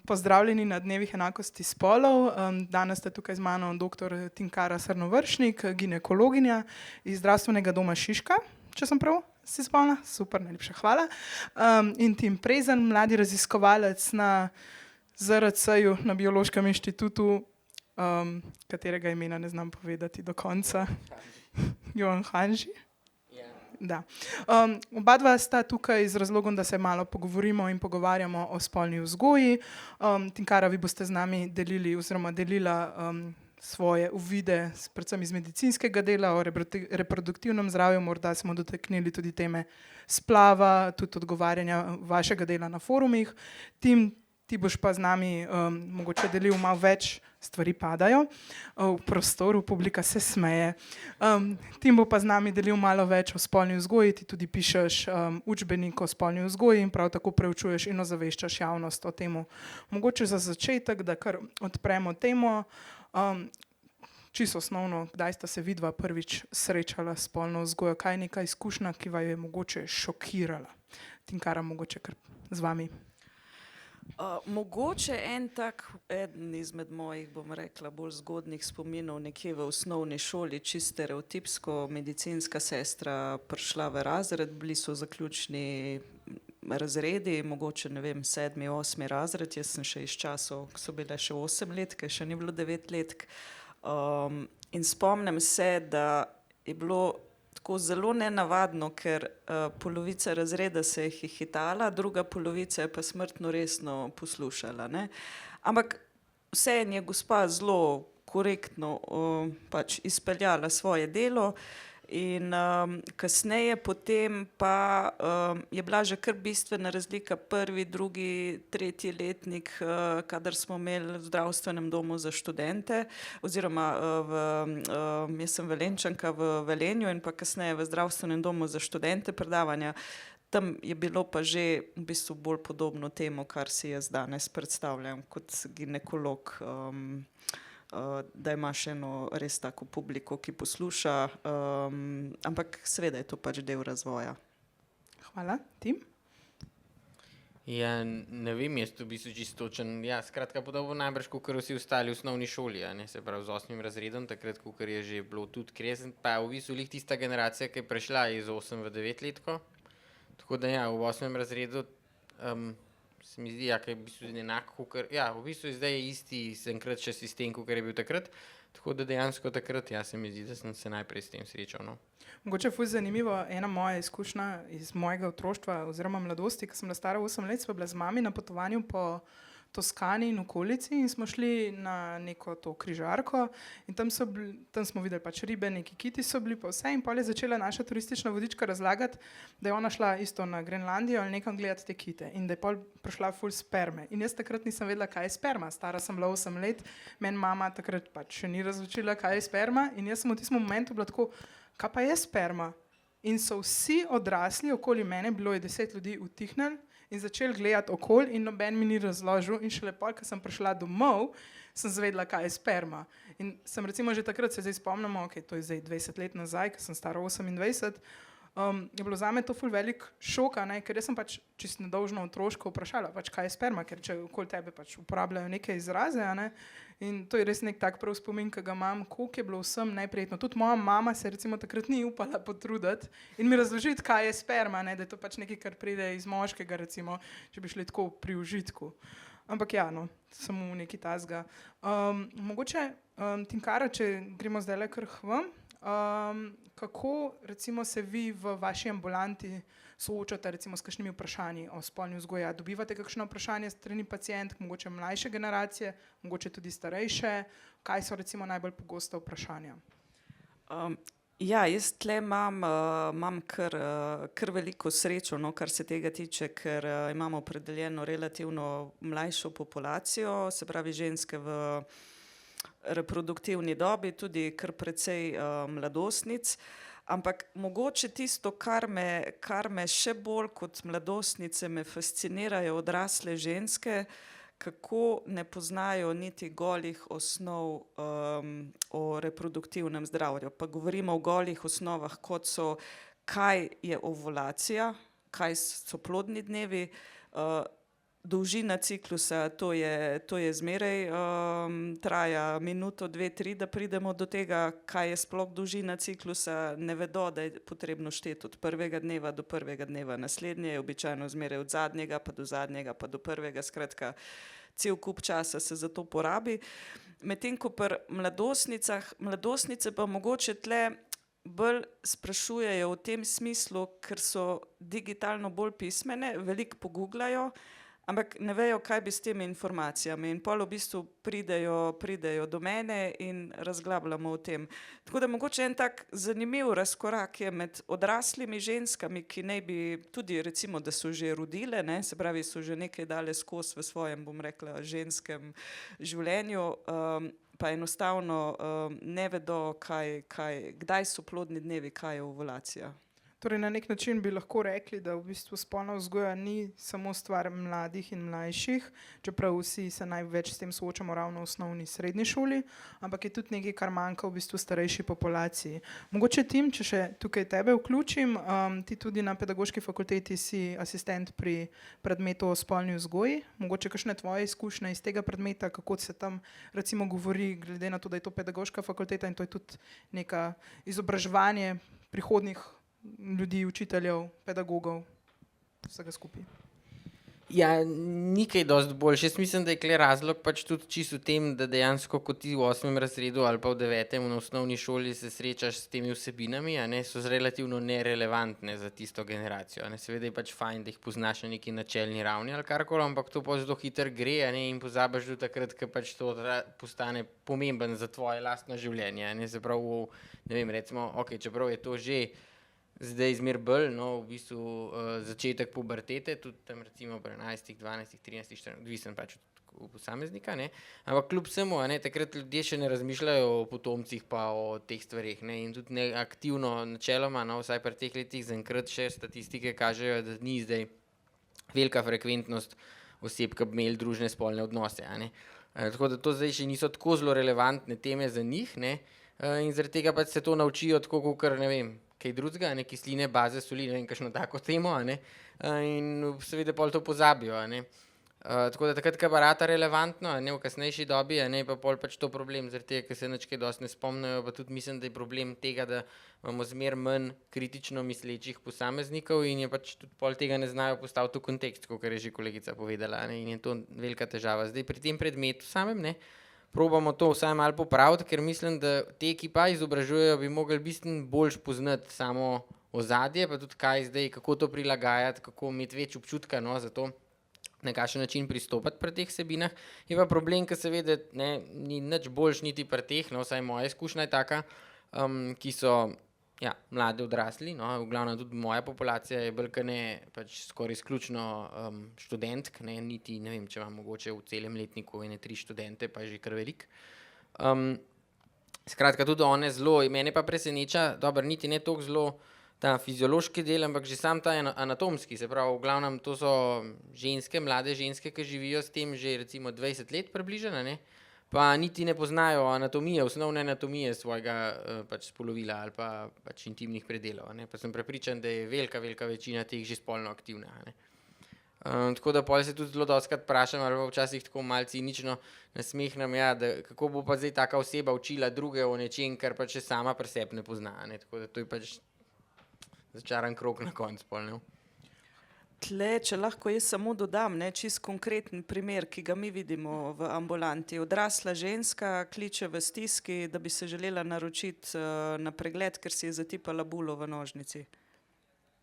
Pozdravljeni na Dnevih enakosti spolov. Danes ste tukaj z mano dr. Tinkara Srnovršnik, ginekologinja iz Zdravstvenega doma Šiška, če sem prav si spomnila. Super, najlepša hvala. In Tim Prezen, mladi raziskovalec na ZRC-ju na Biološkem inštitutu, katerega imena ne znam povedati do konca. Johan Hanži. Da. Oba dva sta tukaj z razlogom, da se malo pogovorimo in pogovarjamo o spolni vzgoji. Tinkara, vi boste z nami delili oziroma delila svoje uvide, predvsem iz medicinskega dela, o reproduktivnem zdravju, morda smo dotaknili tudi teme splava, tudi odgovarjanja vašega dela na forumih. Tim, ti boš pa z nami mogoče delil malo več, stvari padajo v prostoru, publika se smeje. Tim bo pa z nami delil malo več o spolni vzgoji, ti tudi pišeš učbenik o spolni vzgoji in prav tako preučuješ in ozaveščaš javnost o temu. Mogoče za začetek, da kar odpremo temo, čisto osnovno, kdaj sta se vidva prvič srečala s spolno vzgojo, kaj je neka izkušnja, ki vaju je mogoče šokirala? Tinkara, mogoče kar z vami. Mogoče eden izmed mojih, bom rekla, bolj zgodnih spominov nekje v osnovni šoli, čisto stereotipsko, medicinska sestra prišla v razred, bili so zaključni razredi, mogoče, ne vem, 7., 8. razred, jaz sem še iz časov, ko so bile še 8-letke, še ni bilo 9-letk. In spomnim se, da je bilo tako zelo nenavadno, ker polovica razreda se je hihitala, druga polovica je pa smrtno resno poslušala, ne. Ampak vseeno je gospa zelo korektno pač izpeljala svoje delo in kasneje potem pa je bila že kar bistvena razlika 1., 2., 3. letnik, kadar smo imeli v zdravstvenem domu za študente oziroma jaz sem Velenjčanka v Velenju in pa kasneje v zdravstvenem domu za študente predavanja. Tam je bilo pa že v bistvu bolj podobno temu, kar si jaz danes predstavljam kot ginekolog, da imaš eno res tako publiko, ki posluša, ampak seveda je to pač del razvoja. Hvala. Tim? Ja, ne vem, jaz v bistvu čisto točen. Ja, skratka, podobno najbrž, kakor vsi ostali v osnovni šoli, ne, se pravi z 8. razredom, takrat, kakor je že bilo tudi kresen, pa v bistvu lih tista generacija, ki je prešla iz 8 v 9-letko. Tako da ja, v 8. razredu se mi zdi, kaj je v bistvu enako, v bistvu zdaj je isti enkrat še sistem, kakor je bil takrat, tako da dejansko takrat, se mi zdi, da sem se najprej s tem srečal, no. Mogoče ful zanimivo, ena moja izkušnja iz mojega otroštva oziroma mladosti, ko sem bila stara 8 let, sva bila z mami na potovanju po Toskani in okolici in smo šli na neko to križarko in tam smo videli pač ribe, neki kiti so bili pa vse in pol je začela naša turistična vodička razlagati, da je ona šla isto na Grenlandijo ali nekam gledati te kite in da je pol prišla ful sperme. In jaz takrat nisem vedela, kaj je sperma, stara sem bila 8 let, meni mama takrat pač še ni razločila, kaj je sperma in jaz sem v tistem momentu bila tako, kaj pa je sperma? In so vsi odrasli okoli mene, bilo je 10 ljudi, utihnili in začeli gledati okoli in noben mi ni razložil in šele pol, ko sem prišla domov, sem zvedela, kaj je sperma. In sem recimo že takrat, se zdaj spomnimo, to je zdaj 20 let nazaj, ko sem stara 28, je bilo zame to ful velik šok, ker jaz sem pač čisto nedolžno otroško vprašala, pač kaj je sperma, ker če okoli tebe pač uporabljajo neke izraze, in to je res nek tak prav spomin, ki ga imam, koliko je bilo vsem neprijetno. Tudi moja mama se recimo takrat ni upala potruditi in mi razložiti, kaj je sperma, da je to pač nekaj, kar pride iz moškega, recimo, če bi šli tako pri užitku. Ampak samo nekaj tazga. Mogoče, Tinkara, če gremo zdajle kar k vam, kako recimo se vi v vaši ambulanti soočate recimo s kakšnimi vprašanji o spolni vzgoji? Dobivate kakšno vprašanje strani pacientk, mogoče mlajše generacije, mogoče tudi starejše? Kaj so recimo najbolj pogosta vprašanja? Jaz tle imam kar veliko srečo, kar se tega tiče, ker imamo opredeljeno relativno mlajšo populacijo, se pravi ženske v reproduktivni dobi, tudi kar precej mladostnic. Ampak mogoče tisto, kar me še bolj kot mladostnice me fascinirajo odrasle ženske, kako ne poznajo niti golih osnov o reproduktivnem zdravju. Pa govorimo o golih osnovah, kot so, kaj je ovulacija, kaj so plodni dnevi, dolžina ciklusa, to je zmeraj, traja minuto, 2, 3, da pridemo do tega, kaj je sploh dolžina ciklusa, ne vedo, da je potrebno šteti od prvega dneva do prvega dneva naslednje, je običajno zmeraj od zadnjega pa do zadnjega pa do prvega, skratka, cel kup časa se za to porabi. Medtem ko pri mladostnicah, mladostnice pa mogoče tle bolj sprašujejo v tem smislu, ker so digitalno bolj pismene, veliko poguglajo, ampak ne vejo, kaj bi s temi informacijami in pol v bistvu pridejo do mene in razglabljamo o tem. Tako da mogoče en tak zanimiv razkorak je med odraslimi ženskami, ki naj bi tudi recimo, da so že rodile, ne, se pravi, so že nekaj dale skozi v svojem, bom rekla, ženskem življenju, pa enostavno ne vedo, kdaj so plodni dnevi, kaj je ovulacija. Torej, na nek način bi lahko rekli, da v bistvu spolna vzgoja ni samo stvar mladih in mlajših, čeprav vsi se največ s tem soočamo ravno v osnovni srednji šoli, ampak je tudi nekaj, kar manjka v bistvu starejši populaciji. Mogoče Tim, če še tukaj tebe vključim, ti tudi na pedagoški fakulteti si asistent pri predmetu o spolni vzgoji. Mogoče kakšne tvoje izkušnje iz tega predmeta, kako se tam recimo govori, glede na to, da je to pedagoška fakulteta in to je tudi neka izobraževanje prihodnjih ljudi, učiteljev, pedagogov, vsega skupaj. Ja, ni kaj dosti boljše. Jaz mislim, da je kle razlog pač tudi čisto v tem, da dejansko kot ti v 8. razredu ali pa v 9. na osnovni šoli se srečaš s temi vsebinami, a ne, so relativno nerelevantne za tisto generacijo. Ne. Seveda je pač fajn, da jih poznaš na neki načelni ravni ali karkoli, ampak to pa zelo hitro gre, a ne, in pozabiš do takrat, ko pač to postane pomemben za tvoje lastno življenje. Ne. Se pravi, ne vem, recimo, ok, čeprav je to že zdaj zmer bolj, no, v bistvu začetek pubertete, tudi tam recimo pri 11, 12, 13, 14, odvisen pač od posameznika, ne, ampak kljub vsemu, a ne, takrat ljudje še ne razmišljajo o potomcih pa o teh stvareh, ne, in tudi ne aktivno načeloma, no, vsaj pri teh letih zaenkrat še statistike kažejo, da ni zdaj velika frekventnost oseb, ki bi imeli družne spolne odnose, a ne. Tako da to zdaj še niso tako zelo relevantne teme za njih, ne, in zaradi tega pač se to naučijo tako, kakor, ne vem, kaj drugega, ne, kisline, baze, soli, ne vem, kakšno tako temo, a ne, in seveda pol to pozabijo, a ne. Tako da takrat, ko pa rata relevantno, a ne, v kasnejši dobi, a ne, pa pol pač to problem, zaradi tega, ker se nič kaj dosti ne spomnijo, pa tudi mislim, da je problem tega, da imamo zmer manj kritično mislečih posameznikov in je pač tudi pol tega ne znajo postaviti v kontekst, kakor je že kolegica povedala, ne, in je to velika težava. Zdaj pri tem predmetu samem, ne, probamo to vsaj malo popraviti, ker mislim, da te, ki pa izobražujejo, bi mogli bistveno bolj poznati samo ozadje, pa tudi kaj zdaj, kako to prilagajati, kako imeti več občutka, no, za to, na kakšen način pristopati pri teh vsebinah. Je pa problem, ker seveda ne, ni nič boljš niti pri teh, no, vsaj moja izkušnja je taka, ki so ja, mladi odrasli, no, v glavnem tudi moja populacija je bolj, ne, pač skoraj izključno študentk, ne, niti ne vem, če imam mogoče v celem letniku ene 3 študente, pa je že kar velik. Skratka, tudi one zelo, mene pa preseneča, dobro, niti ne toliko zelo ta fiziološki del, ampak že sam ta anatomski, se pravi, v glavnem to so ženske, mlade ženske, ki živijo s tem že recimo 20 let približno, ne, pa niti ne poznajo anatomije, osnovne anatomije svojega pač spolovila ali pa pač intimnih predelov, ne, pa sem prepričan, da je velika večina teh že spolno aktivna, ne. Tako da pol se tudi zelo dostikrat vprašam, ali pa včasih tako malo cinično nasmehnem, ja, da kako bo pa zdaj taka oseba učila druge o nečem, kar pač še sama pri sebi ne pozna, ne, tako da to je pač začaran krog na koncu pol, ne. Tle, če lahko jaz samo dodam, ne, čist konkreten primer, ki ga mi vidimo v ambulanti. Odrasla ženska kliče v stiski, da bi se želela naročiti na pregled, ker si je zatipala bulo v nožnici.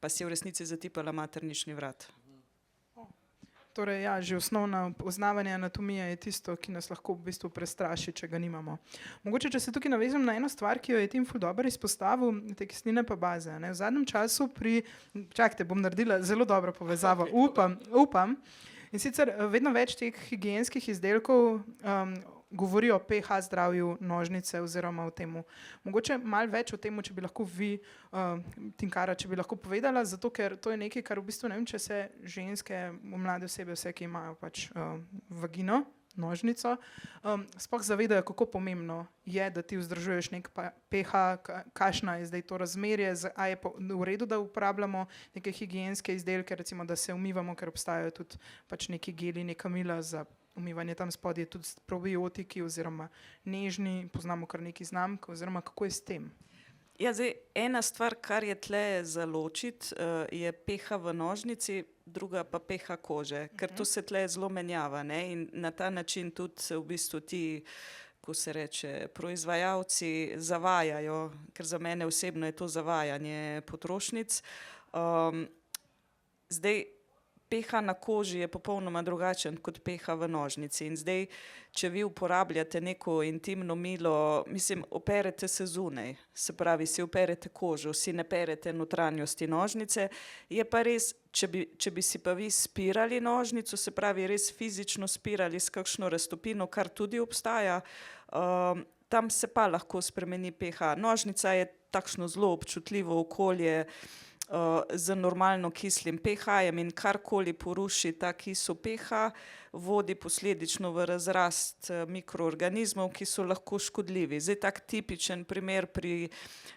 Pa si je v resnici zatipala maternični vrat. Torej, ja, že osnovno poznavanje anatomije je tisto, ki nas lahko v bistvu prestraši, če ga nimamo. Mogoče, če se tukaj navezem na eno stvar, ki jo je Tim ful dobro izpostavil, te kisline pa baze, ne. V zadnjem času čakajte, bom naredila zelo dobro povezavo, upam. In sicer vedno več teh higienskih izdelkov govori o pH zdravju nožnice oziroma o temu. Mogoče malo več o temu, če bi lahko vi, Tinkara, če bi lahko povedala, zato ker to je nekaj, kar v bistvu ne vem, če se ženske, mlade osebe, vse, ki imajo pač vagino, nožnico, sploh zavedajo, kako pomembno je, da ti vzdržuješ nek pH, kakšna je zdaj to razmerje, a je v redu, da uporabljamo neke higienske izdelke, recimo, da se umivamo, ker obstajajo tudi pač neki geli, neka mila za umivanje tam spodaj, tudi probiotiki oziroma nežni, poznamo kar neki znamk, oziroma kako je s tem? Ja, zdaj, ena stvar, kar je tle za ločiti, je pH v nožnici, druga pa pH kože, ker to se tle zelo menjava, ne? In na ta način tudi v bistvu ti, ko se reče, proizvajalci zavajajo, ker za mene osebno je to zavajanje potrošnic. Zdaj, pH na koži je popolnoma drugačen kot pH v nožnici in zdaj, če vi uporabljate neko intimno milo, mislim, operete se zunaj, se pravi, si operete kožo, si ne perete notranjosti nožnice, je pa res, če bi si pa vi spirali nožnico, se pravi, res fizično spirali s kakšno raztopino, kar tudi obstaja, tam se pa lahko spremeni pH. Nožnica je takšno zelo občutljivo okolje, z normalno kislim pH-jem in karkoli poruši ta kisel pH, vodi posledično v razrast mikroorganizmov, ki so lahko škodljivi. Zdaj, tak tipičen primer pri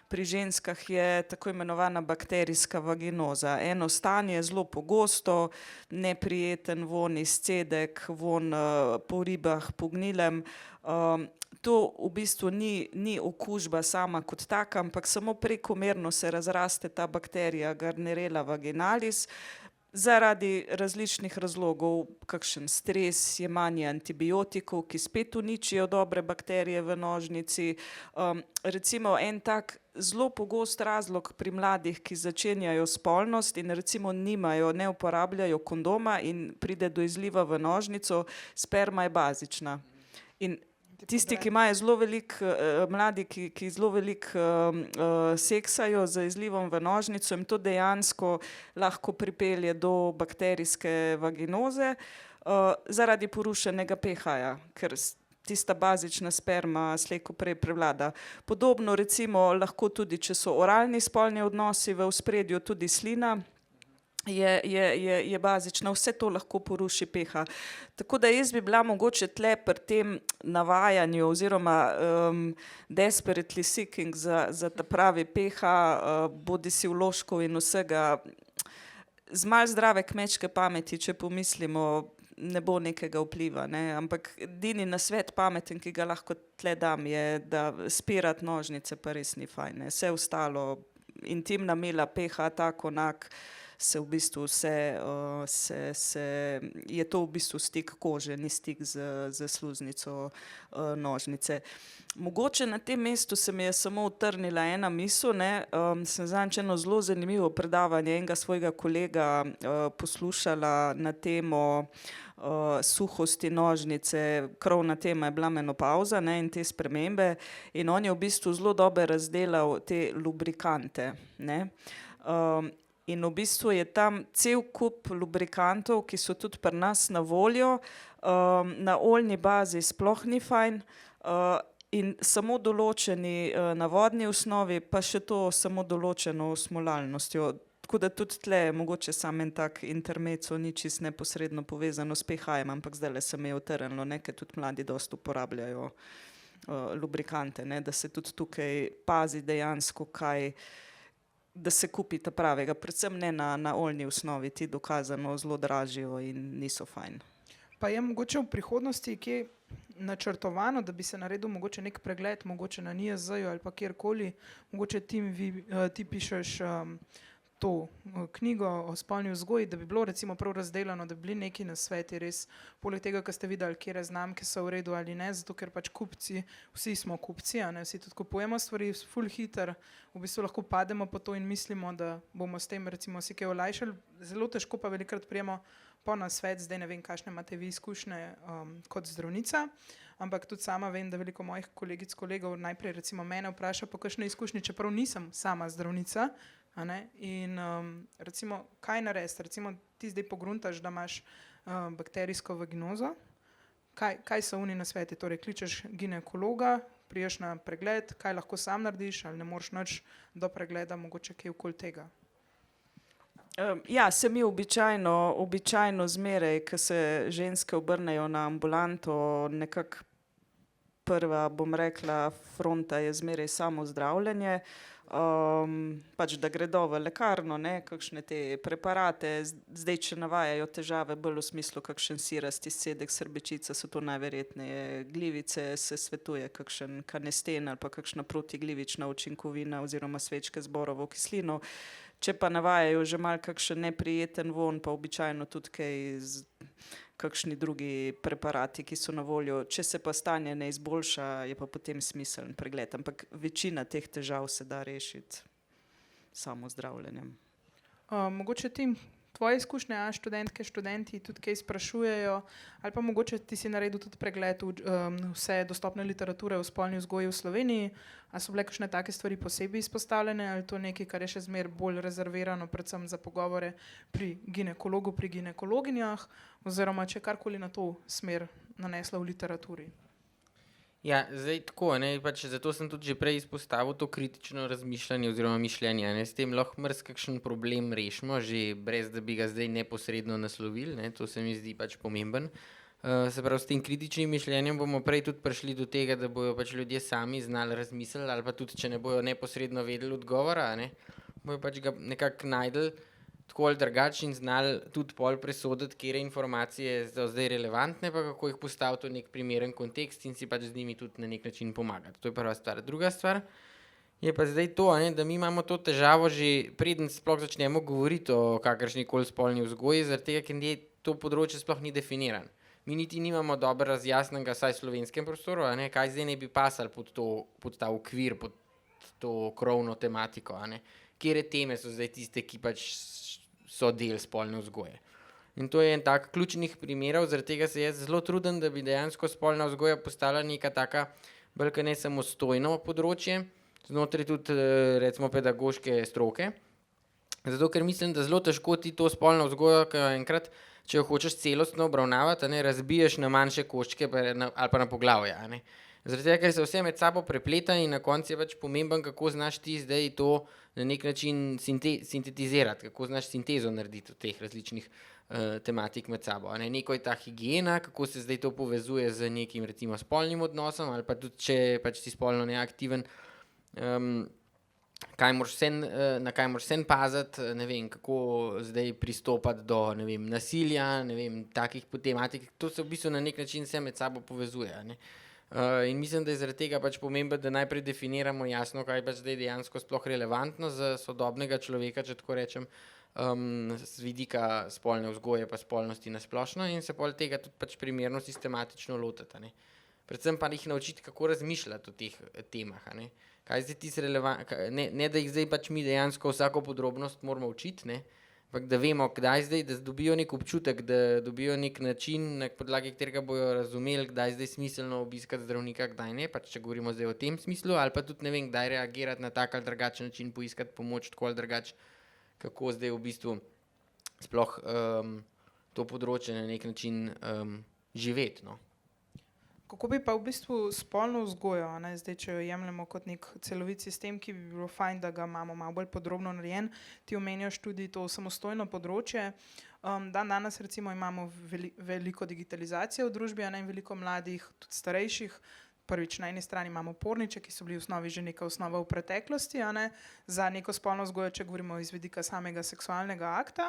ženskah je tako imenovana bakterijska vaginoza. Eno stanje, zelo pogosto, neprijeten vonj, izcedek, vonj po ribah, po gnilem. To v bistvu ni okužba sama kot taka, ampak samo prekomerno se razraste ta bakterija Gardnerella vaginalis zaradi različnih razlogov, kakšen stres, jemanje antibiotikov, ki spet uničijo dobre bakterije v nožnici. Recimo en tak zelo pogost razlog pri mladih, ki začenjajo spolnost in recimo ne uporabljajo kondoma in pride do izliva v nožnico, sperma je bazična. In tisti, ki imajo zelo veliko, mladi, ki zelo veliko seksajo z izlivom v nožnico, jim to dejansko lahko pripelje do bakterijske vaginoze zaradi porušenega pH-ja, ker tista bazična sperma slej ko prej prevlada. Podobno recimo lahko tudi, če so oralni spolni odnosi v ospredju, tudi slina je bazična, vse to lahko poruši pH. Tako da jaz bi bila mogoče tle pri tem navajanju oziroma desperately seeking za ta pravi pH, bodisi vložkov in vsega, z malo zdrave kmečke pameti, če pomislimo, ne bo nekega vpliva, ne? Ampak edini nasvet pameten, ki ga lahko tle dam, je, da spirati nožnice pa res ni fajn, ne? Vse ostalo, intimna mila, pH, tak, onak, se v bistvu je to v bistvu stik kože, ni stik z sluznico nožnice. Mogoče na tem mestu se mi je samo utrnila ena misel, ne, sem zadnjič eno zelo zanimivo predavanje enega svojega kolega poslušala na temo suhosti nožnice, krovna tema je bila menopavza, ne, in te spremembe in on je v bistvu zelo dobro razdelal te lubrikante, ne. In v bistvu je tam cel kup lubrikantov, ki so tudi pri nas na voljo, na oljni bazi sploh ni fajn in samo določeni na vodni osnovi, pa še to samo določeno osmolalnostjo. Tako da tudi tle mogoče samo en tak intermezzo ni čisto neposredno povezano s pH-jem, ampak zdajle se mi je utrnilo, ne, ker tudi mladi dosti uporabljajo lubrikante, ne, da se tudi tukaj pazi dejansko kaj, da se kupi ta pravega, predvsem ne na oljni osnovi, ti dokazano zelo dražijo in niso fajn. Pa je mogoče v prihodnosti kje načrtovano, da bi se naredil mogoče nek pregled, mogoče na NIJZ-ju ali pa kjerkoli, mogoče ti pišeš to knjigo o spolni vzgoji, da bi bilo recimo prav razdeljeno, da bi bili neki nasveti res, poleg tega, ko ste videli, kje znamke so v redu ali ne, zato ker pač kupci, vsi smo kupci, a ne, vsi tudi kupujemo stvari ful hiter, v bistvu lahko pademo po to in mislimo, da bomo s tem recimo si kaj olajšali, zelo težko pa velikrat prijemo po nasvet, zdaj ne vem, kakšne imate vi izkušnje kot zdravnica, ampak tudi sama vem, da veliko mojih kolegic, kolegov najprej recimo mene vpraša po kakšne izkušnje, čeprav nisem sama zdravnica, a ne, in recimo, kaj narediti, recimo ti zdaj pogruntaš, da imaš bakterijsko vaginozo, kaj so oni nasveti, torej kličeš ginekologa, priješ na pregled, kaj lahko sam narediš, ali ne moreš nič do pregleda, mogoče kaj okoli tega. Ja, se mi običajno zmeraj, ko se ženske obrnejo na ambulanto, nekako prva, bom rekla, fronta je zmeraj samo zdravljenje. Pač da gredo v lekarno, ne, kakšne te preparate, zdaj če navajajo težave bolj v smislu kakšen sirast, izcedek, srbečica, so to najverjetneje glivice, se svetuje kakšen kanesten ali pa kakšna protiglivična učinkovina oziroma svečke z borovo kislino. Če pa navajajo že malo kakšen neprijeten von, pa običajno tudi kakšni drugi preparati, ki so na voljo. Če se pa stanje ne izboljša, je pa potem smiseln pregled. Ampak večina teh težav se da rešiti samo zdravljenjem. Mogoče ti tvoje izkušnje, študentke, študenti tudi kaj sprašujejo, ali pa mogoče ti si naredil tudi pregled vse dostopne literature o spolni vzgoji v Sloveniji, a so bile kakšne take stvari posebej izpostavljene, ali to nekaj, kar je še zmer bolj rezervirano, predvsem za pogovore pri ginekologu, pri ginekologinjah, oziroma če karkoli na to smer nanesla v literaturi. Ja, zdaj tako, ne, pač zato sem tudi že prej izpostavil to kritično razmišljanje oziroma mišljenje. Ne, s tem lahko kakšen problem rešimo, že brez da bi ga zdaj neposredno naslovili, ne, to se mi zdi pač pomemben. Se pravi, s tem kritičnim mišljenjem bomo prej tudi prišli do tega, da bojo pač ljudje sami znali razmisliti, ali pa tudi, če ne bojo neposredno vedeli odgovora, ne, bojo pač ga nekako najdeli tako ali drugače in znali tudi pol presoditi, kere informacije so zdaj relevantne, pa kako jih postaviti v nek primeren kontekst in si pač z njimi tudi na nek način pomagati. To je prva stvar. Druga stvar je pa zdaj to, ne, da mi imamo to težavo že preden sploh začnemo govoriti o kakršnikoli spolni vzgoji, zaradi tega, ker to področje sploh ni definiran. Mi niti nimamo dobro razjasnenega, vsaj v slovenskem prostoru, ne, kaj zdaj ne bi pasali pod ta okvir, pod to krovno tematiko, ne. Kere teme so zdaj tiste, ki pač so del spolne vzgoje. In to je en tak ključnih primerov, zaradi tega se jaz zelo trudim, da bi dejansko spolna vzgoja postala neka taka bolj kot ne samostojno področje, znotraj tudi recimo pedagoške stroke. Zato, ker mislim, da zelo težko ti to spolno vzgojo, enkrat, če jo hočeš celostno obravnavati, ne, razbiješ na manjše koščke ali pa na poglavja, ne. Zaradi tega, ker se vse med sabo prepleta in na koncu je pač pomemben, kako znaš ti zdaj to na nek način sintetizirati, kako znaš sintezo narediti od teh različnih tematik med sabo. Ne. Neko je ta higiena, kako se zdaj to povezuje z nekim recimo spolnim odnosom ali pa tudi, če pač si spolno neaktiven, na kaj moraš vse paziti, ne vem, kako zdaj pristopati do, ne vem, nasilja, ne vem, takih tematik, to se v bistvu na nek način vse med sabo povezuje, ne. In mislim, da je zaradi tega pač pomembno, da najprej definiramo jasno, kaj pač zdaj dejansko sploh relevantno za sodobnega človeka, če tako rečem, z vidika spolne vzgoje pa spolnosti na splošno in se pol tega tudi pač primerno sistematično lotiti, ne. Predvsem pa jih naučiti, kako razmišljati o teh temah, ne. Kaj zdaj tisto ne da jih zdaj pač mi dejansko vsako podrobnost moramo učiti, ne, ampak da vemo, kdaj zdaj, da dobijo nek občutek, da dobijo nek način, na podlagi katerega bojo razumeli, kdaj zdaj smiselno obiskati zdravnika, kdaj ne, pač če govorimo zdaj o tem smislu, ali pa tudi ne vem, kdaj reagirati na tak ali drugačen način, poiskati pomoč tako ali drugače, kako zdaj v bistvu sploh to področje na nek način živeti, no. Kako bi pa v bistvu spolno vzgojo, ne, zdaj, če jo jemljemo kot nek celovit sistem, ki bi bilo fajn, da ga imamo malo bolj podrobno narejen, ti omenjaš tudi to samostojno področje. Danes recimo imamo veliko digitalizacije v družbi, a ne, in veliko mladih, tudi starejših. Prvič, na eni strani imamo porniče, ki so bili v osnovi že neka osnova v preteklosti, a ne, za neko spolno vzgojo, če govorimo iz vidika samega seksualnega akta.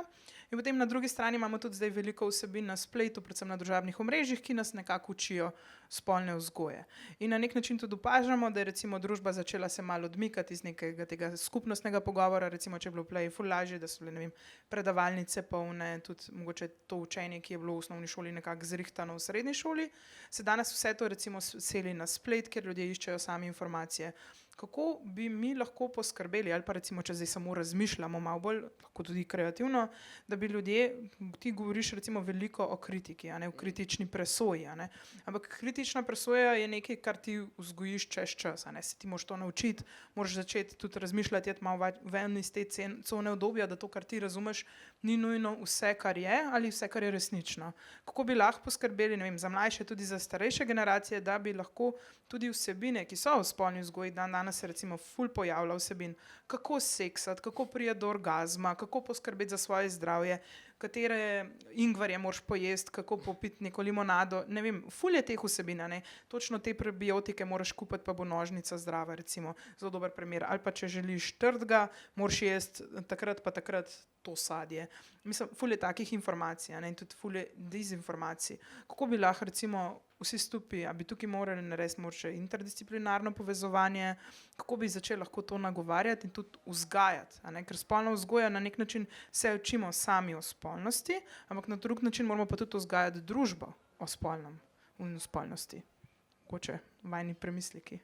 In potem na drugi strani imamo tudi zdaj veliko vsebin na spletu, predvsem na družabnih omrežjih, ki nas nekako učijo spolne vzgoje. In na nek način tudi opažamo, da je recimo družba začela se malo odmikati iz nekega tega skupnostnega pogovora, recimo če je bilo prej ful lažje, da so bile, ne vem, predavalnice polne, tudi mogoče to učenje, ki je bilo v osnovni šoli nekako zrihtano v srednji šoli, se danes vse to recimo seli na splet, kjer ljudje iščejo sami informacije. Kako bi mi lahko poskrbeli, ali pa recimo, če zdaj samo razmišljamo malo bolj, lahko tudi kreativno, da bi ljudje, ti govoriš recimo veliko o kritiki, a ne, o kritični presoji, a ne, ampak kritična presoja je nekaj, kar ti vzgojiš čez čas, a ne, se ti moraš to naučiti, moraš začeti tudi razmišljati, malo ven iz te cone obdobja, da to, kar ti razumeš, ni nujno vse, kar je, ali vse, kar je resnično. Kako bi lahko poskrbeli, ne vem, za mlajše, tudi za starejše generacije, da bi lahko tudi vsebine, ki so v spolni vzgoji danes danes se recimo ful pojavlja vsebin, kako seksati, kako priti do orgazma, kako poskrbeti za svoje zdravje, katere ingverje moraš pojesti, kako popiti neko limonado, ne vem, ful je teh vsebin, ne, točno te prebiotike moraš kupiti, pa bo nožnica zdrava, recimo, zelo dober primer, ali pa če želiš trdga, moraš jesti takrat pa takrat to sadje. Mislim, ful je takih informacij, ne, in tudi ful je dezinformacij. Kako bi lahko recimo vsi stupi, a bi tukaj morali narediti morda interdisciplinarno povezovanje, kako bi začeli lahko to nagovarjati in tudi vzgajati, a ne? Ker spolna vzgoja na nek način se učimo sami o spolnosti, ampak na drug način moramo pa tudi vzgajati družbo o spolnem in o spolnosti. Mogoče vajni premisleki.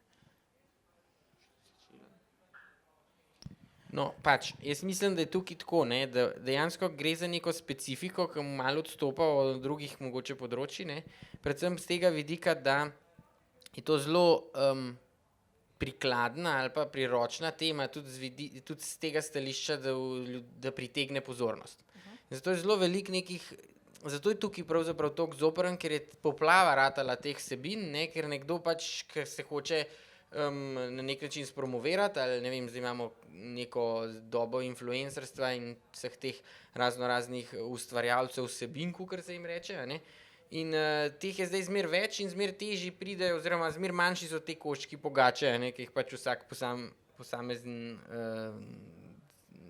No, pač, jaz mislim, da je tukaj tako, ne, da dejansko gre za neko specifiko, ki malo odstopa od drugih mogoče področji, ne, predvsem z tega vidika, da je to zelo prikladna ali pa priročna tema tudi z tega stališča, da pritegne pozornost. Zato je zelo veliko nekih, zato je tukaj pravzaprav toliko zoprn, ker je poplava ratala teh vsebin, ne, ker nekdo pač, ker se hoče na nek način spromovirati, ali ne vem, zdaj imamo neko dobo influencerstva in vseh teh raznih ustvarjalcev vsebin, kakor se jim reče, ne? In teh je zdaj zmer več in zmer težji pridejo, oziroma zmer manjši so te koščki pogače, ne? Ki jih pač vsak posamezen,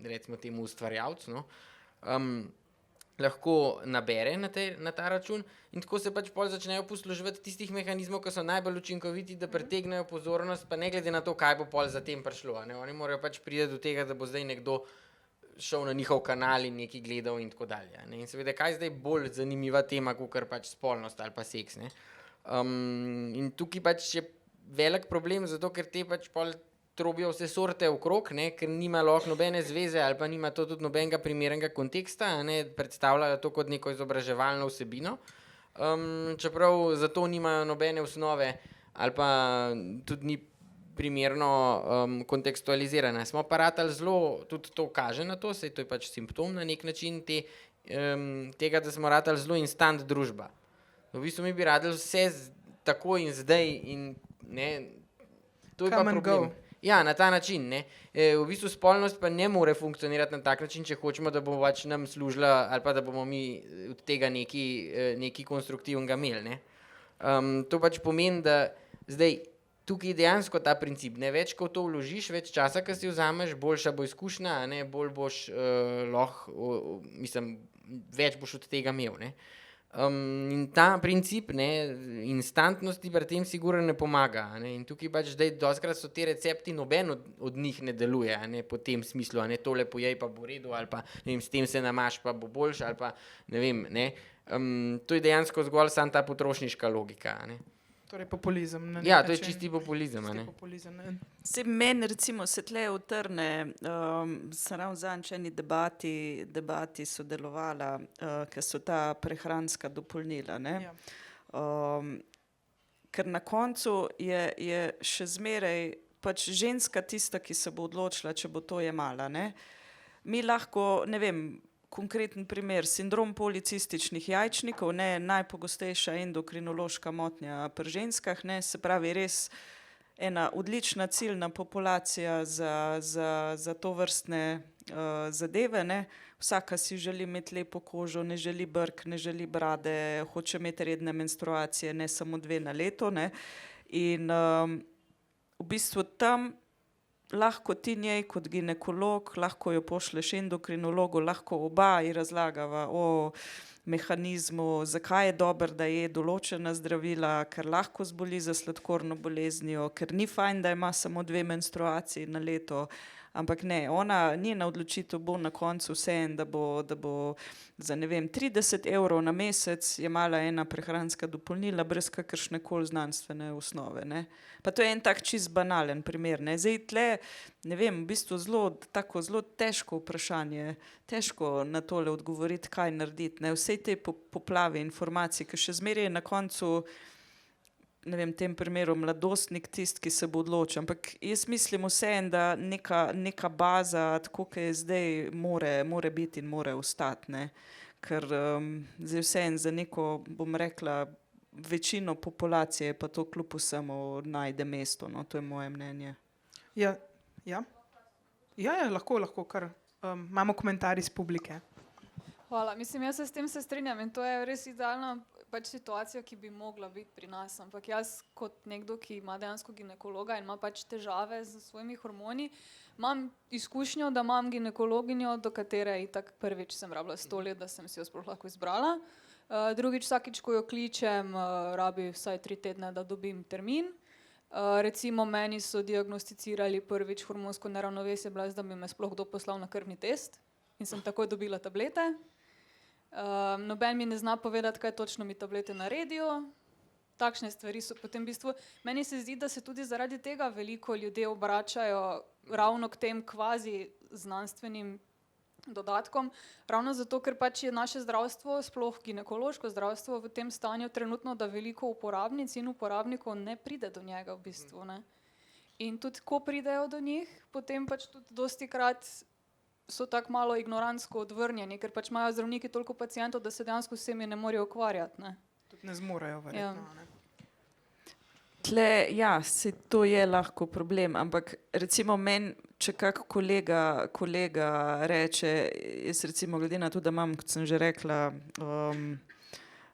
recimo temu ustvarjalec, no? Lahko nabere na ta račun in tako se pač pol začnejo posluževati tistih mehanizmov, ki so najbolj učinkoviti, da pritegnejo pozornost, pa ne glede na to, kaj bo pol zatem prišlo. Ne? Oni morajo pač priti do tega, da bo zdaj nekdo šel na njihov kanal in nekaj gledal in tako dalje. Ne? In seveda, kaj je zdaj bolj zanimiva tema, kakor pač spolnost ali pa seks. Ne? In tukaj pač je velik problem, zato ker te pač pol trobijo vse sorte okrog, ne, ker nima lahko nobene zveze ali pa nima to tudi nobenega primernega konteksta, ne, predstavljajo to kot neko izobraževalno vsebino, čeprav zato nimajo nobene osnove ali pa tudi ni primerno kontekstualizirana. Smo pa ratali zelo, tudi to kaže na to, saj to je pač simptom na nek način tega, da smo ratali zelo instant družba. V bistvu mi bi radili vse tako in zdaj in ne, to je pa problem. Ja, na ta način, ne. V bistvu spolnost pa ne more funkcionirati na tak način, če hočemo, da bo pač nam služila ali pa da bomo mi od tega nekaj konstruktivnega imeli, ne. To pač pomeni, da zdaj tukaj dejansko ta princip, ne, več ko to vložiš, več časa, ki si vzameš, boljša bo izkušnja, ne, bolj boš lahko, mislim, več boš od tega imel, ne. In ta princip, ne, instantnosti pri tem sigurno ne pomaga, ne, in tukaj pač zdaj dostikrat so te recepti, noben od njih ne deluje, ne, po tem smislu, ne, tole pojej pa bo redu, ali pa, ne vem, s tem se namaš pa bo boljše, ali pa, ne vem, ne, to je dejansko zgolj samo ta potrošniška logika, ne. Torej populizem. Ja, to je čisti populizem, ne. Se meni recimo se tle utrne, sem ravno zadnjič eni debati sodelovala, ker so ta prehranska dopolnila, ne. Ja. Ker na koncu je še zmeraj pač ženska tista, ki se bo odločila, če bo to jemala, ne. Mi lahko, ne vem, konkreten primer, sindrom policističnih jajčnikov, ne, najpogostejša endokrinološka motnja pri ženskah, ne, se pravi res ena odlična ciljna populacija za tovrstne zadeve, ne. Vsaka si želi imeti lepo kožo, ne želi brk, ne želi brade, hoče imeti redne menstruacije, ne samo 2 na leto, ne. In v bistvu tam lahko ti njej kot ginekolog, lahko jo pošleš endokrinologu, lahko oba ji razlagava o mehanizmu, zakaj je dobro, da je določena zdravila, ker lahko zboli za sladkorno boleznijo, ker ni fajn, da ima samo 2 menstruaciji na leto, ampak ne, njena odločitev bo na koncu vseeno, da bo za, ne vem, 30 € na mesec jemala ena prehranska dopolnila brez kakršnekoli znanstvene osnove, ne. Pa to je en tak čist banalen primer, ne. Zdaj tle, ne vem, v bistvu zelo težko vprašanje, težko na tole odgovoriti, kaj narediti, ne. Vse te poplave informacij, ki še zmeraj je na koncu, ne vem, v tem primeru mladostnik tisti, ki se bo odločil, ampak jaz mislim vseeno, da neka baza, tako kot je zdaj, more biti in more ostati, ne, ker zdaj vseeno za neko, bom rekla, večino populacije pa to kljub vsemu najde mesto, no, to je moje mnenje. Ja, ja. Ja, lahko kar. Imamo komentarje iz publike. Hvala. Mislim, jaz se s tem strinjam in to je res idealna pač situacija, ki bi mogla biti pri nas. Ampak jaz kot nekdo, ki ima dejansko ginekologa in ima pač težave z svojimi hormoni, imam izkušnjo, da imam ginekologinjo, do katere itak prvič sem rabila 100 let, da sem si jo sploh lahko izbrala. Drugič, vsakič, ko jo kličem, rabi vsaj 3 tedne, da dobim termin. Recimo meni so diagnosticirali prvič hormonsko neravnovesje, da bi me sploh kdo poslal na krvni test in sem takoj dobila tablete. Noben mi ne zna povedati, kaj točno mi tablete naredijo. Takšne stvari so potem v bistvu. Meni se zdi, da se tudi zaradi tega veliko ljudje obračajo ravno k tem kvazi znanstvenim dodatkom, ravno zato, ker pač je naše zdravstvo, sploh ginekološko zdravstvo, v tem stanju trenutno, da veliko uporabnic in uporabnikov ne pride do njega v bistvu. Ne? In tudi, ko pridejo do njih, potem pač tudi dostikrat so tako malo ignorantsko odvrnjeni, ker pač imajo zdravniki toliko pacientov, da se dejansko s temi ne morejo ukvarjati. Ne? Tudi ne zmorejo, verjetno. Ne? Tle, ja, to je lahko problem, ampak recimo meni, če kak kolega reče, jaz recimo glede na to, da imam, kot sem že rekla,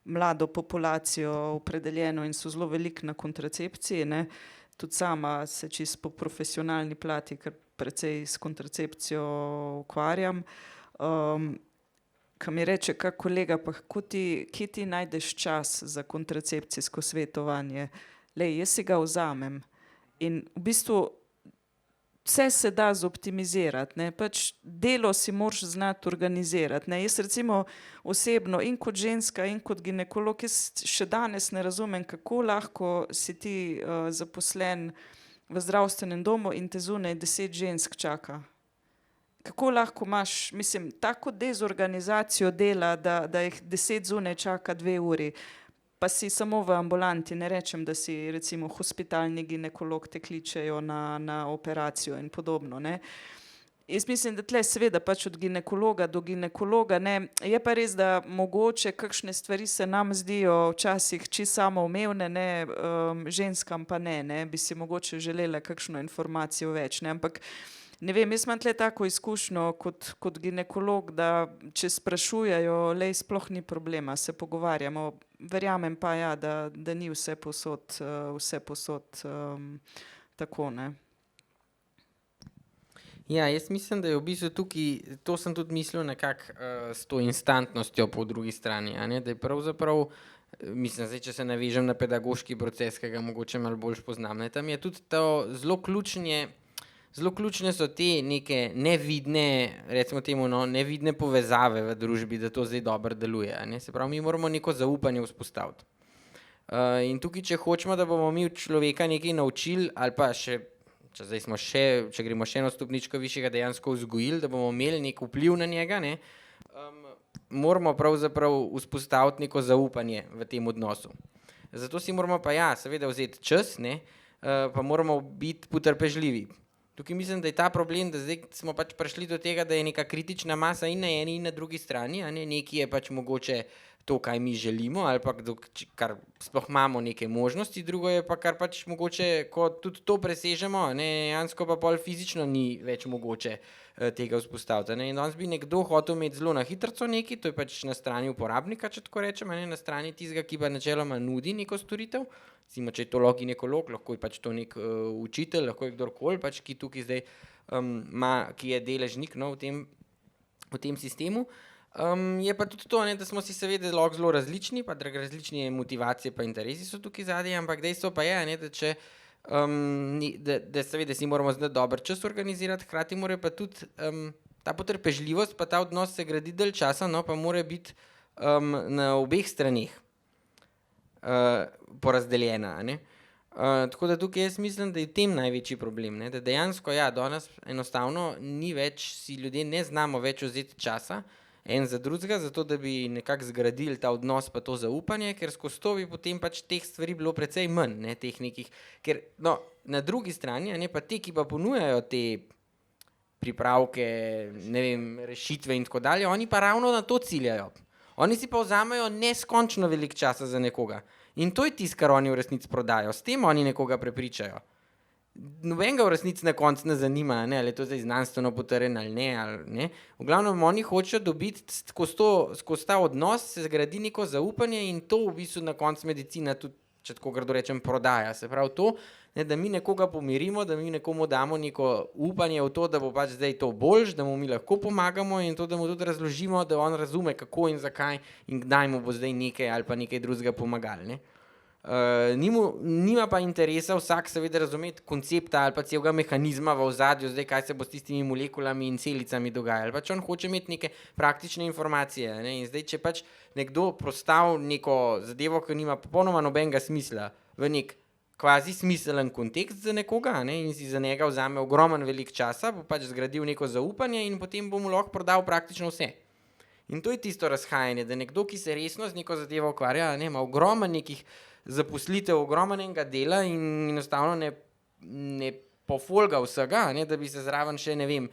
mlado populacijo opredeljeno in so zelo veliko na kontracepciji, ne, tudi sama se čisto po profesionalni plati, ker precej s kontracepcijo ukvarjam, ko mi reče kak kolega, pa kje ti najdeš čas za kontracepcijsko svetovanje? Lej, jaz si ga vzamem in v bistvu vse se da zoptimizirati, ne, pač delo si moraš znati organizirati, ne, jaz recimo osebno in kot ženska in kot ginekolog, jaz še danes ne razumem, kako lahko si ti zaposlen v zdravstvenem domu in te zunaj 10 žensk čaka. Kako lahko imaš, mislim, tako dezorganizacijo dela, da jih 10 zunaj čaka 2 uri, pa si samo v ambulanti, ne rečem, da si recimo hospitalni ginekolog te kličejo na operacijo in podobno, ne. Jaz mislim, da tle seveda pač od ginekologa do ginekologa, ne, je pa res, da mogoče kakšne stvari se nam zdijo včasih čisto samoumevne, ne, ženskam pa ne, bi si mogoče želela kakšno informacijo več, ne, ampak ne vem, jaz imam tle tako izkušnjo kot ginekolog, da če sprašujejo, lej, sploh ni problema, se pogovarjamo, verjamem pa ja, da ni vse posod tako, ne. Ja, jaz mislim, da je v bistvu tukaj, to sem tudi mislil nekako s to instantnostjo po drugi strani, a ne, da je pravzaprav, mislim, zdaj, če se navežem na pedagoški proces, ki ga mogoče malo bolj poznam, ne, tam je tudi to zelo ključne so te neke nevidne, recimo temu, no, nevidne povezave v družbi, da to zdaj dobro deluje, a ne, se pravi, mi moramo neko zaupanje vzpostaviti. In tukaj, če hočemo, da bomo mi človeka nekaj naučili, ali pa še, če gremo še eno stopničko višjega, dejansko vzgojili, da bomo imeli nek vpliv na njega, ne, moramo pravzaprav vzpostaviti neko zaupanje v tem odnosu. Zato si moramo pa ja, seveda vzeti čas, ne, pa moramo biti potrpežljivi. Tukaj mislim, da je ta problem, da zdaj smo pač prišli do tega, da je neka kritična masa in na eni in na drugi strani, a ne, nekaj je pač mogoče to, kaj mi želimo, ali pa kar sploh imamo neke možnosti, drugo je pa kar pač mogoče, ko tudi to presežemo, ne, dejansko pa pol fizično ni več mogoče tega vzpostaviti, ne, in danes bi nekdo hotel imeti zelo na hitrco nekaj, to je pač na strani uporabnika, če tako rečem, ne, na strani tistega, ki pa načeloma nudi neko storitev, recimo, če je to ginekolog, lahko je pač to nek učitelj, lahko je kdorkoli, pač, ki tukaj zdaj ki je deležnik, no, v tem sistemu. Je pa tudi to, ne, da smo si seveda lahko zelo različni, pa različne motivacije pa interesi so tukaj zadaj, ampak dejstvo pa je, ne, da če da seveda si moramo znati dober čas organizirati, hkrati mora pa tudi ta potrpežljivost pa ta odnos se gradi dalj časa, no, pa mora biti na obeh straneh porazdeljena, ne. Tako da tukaj jaz mislim, da je v tem največji problem, ne, da dejansko, ja, danes enostavno ni več, si ljudje ne znamo več vzeti časa en za drugega, zato da bi nekako zgradili ta odnos pa to zaupanje, ker skozi to bi potem pač teh stvari bilo precej manj, ne, teh nekih, ker no, na drugi strani, ne, pa te, ki pa ponujajo te pripravke, ne vem, rešitve in tako dalje, oni pa ravno na to ciljajo. Oni si pa vzamejo neskončno veliko časa za nekoga. In to je tisto, kar oni v resnici prodajo. S tem oni nekoga prepričajo. nobenega v resnici na koncu ne zanima, ne, ali je to zdaj znanstveno potrjeno ali ne. V glavnem oni hočejo dobiti skozi ta odnos, se zgradi neko zaupanje in to v bistvu na koncu medicina tudi, če tako grdo rečem, prodaja. Se pravi to, ne, da mi nekoga pomirimo, da mi nekomu damo neko upanje v to, da bo pač zdaj to boljš, da mu mi lahko pomagamo in to, da mu tudi razložimo, da on razume, kako in zakaj in kdaj mu bo zdaj nekaj ali pa nekaj drugega pomagali, ne. Nima pa interesa vsak seveda razumeti koncepta ali pa celega mehanizma v ozadju, zdaj kaj se bo s tistimi molekulami in celicami dogajalo. Pač on hoče imeti neke praktične informacije, ne? In zdaj, če pač nekdo postavi neko zadevo, ki nima popolnoma nobenega smisla v nek kvazi smiselen kontekst za nekoga, ne? In si za njega vzame ogromen velik časa, bo pač zgradil neko zaupanje in potem bo mu lahko prodal praktično vse. In to je tisto razhajanje, da nekdo, ki se resno z neko zadevo ukvarja, ne, ima ogromen nekih zaposlitev, ogromnega dela in enostavno ne pofolga vsega, ne, da bi se zraven še ne vem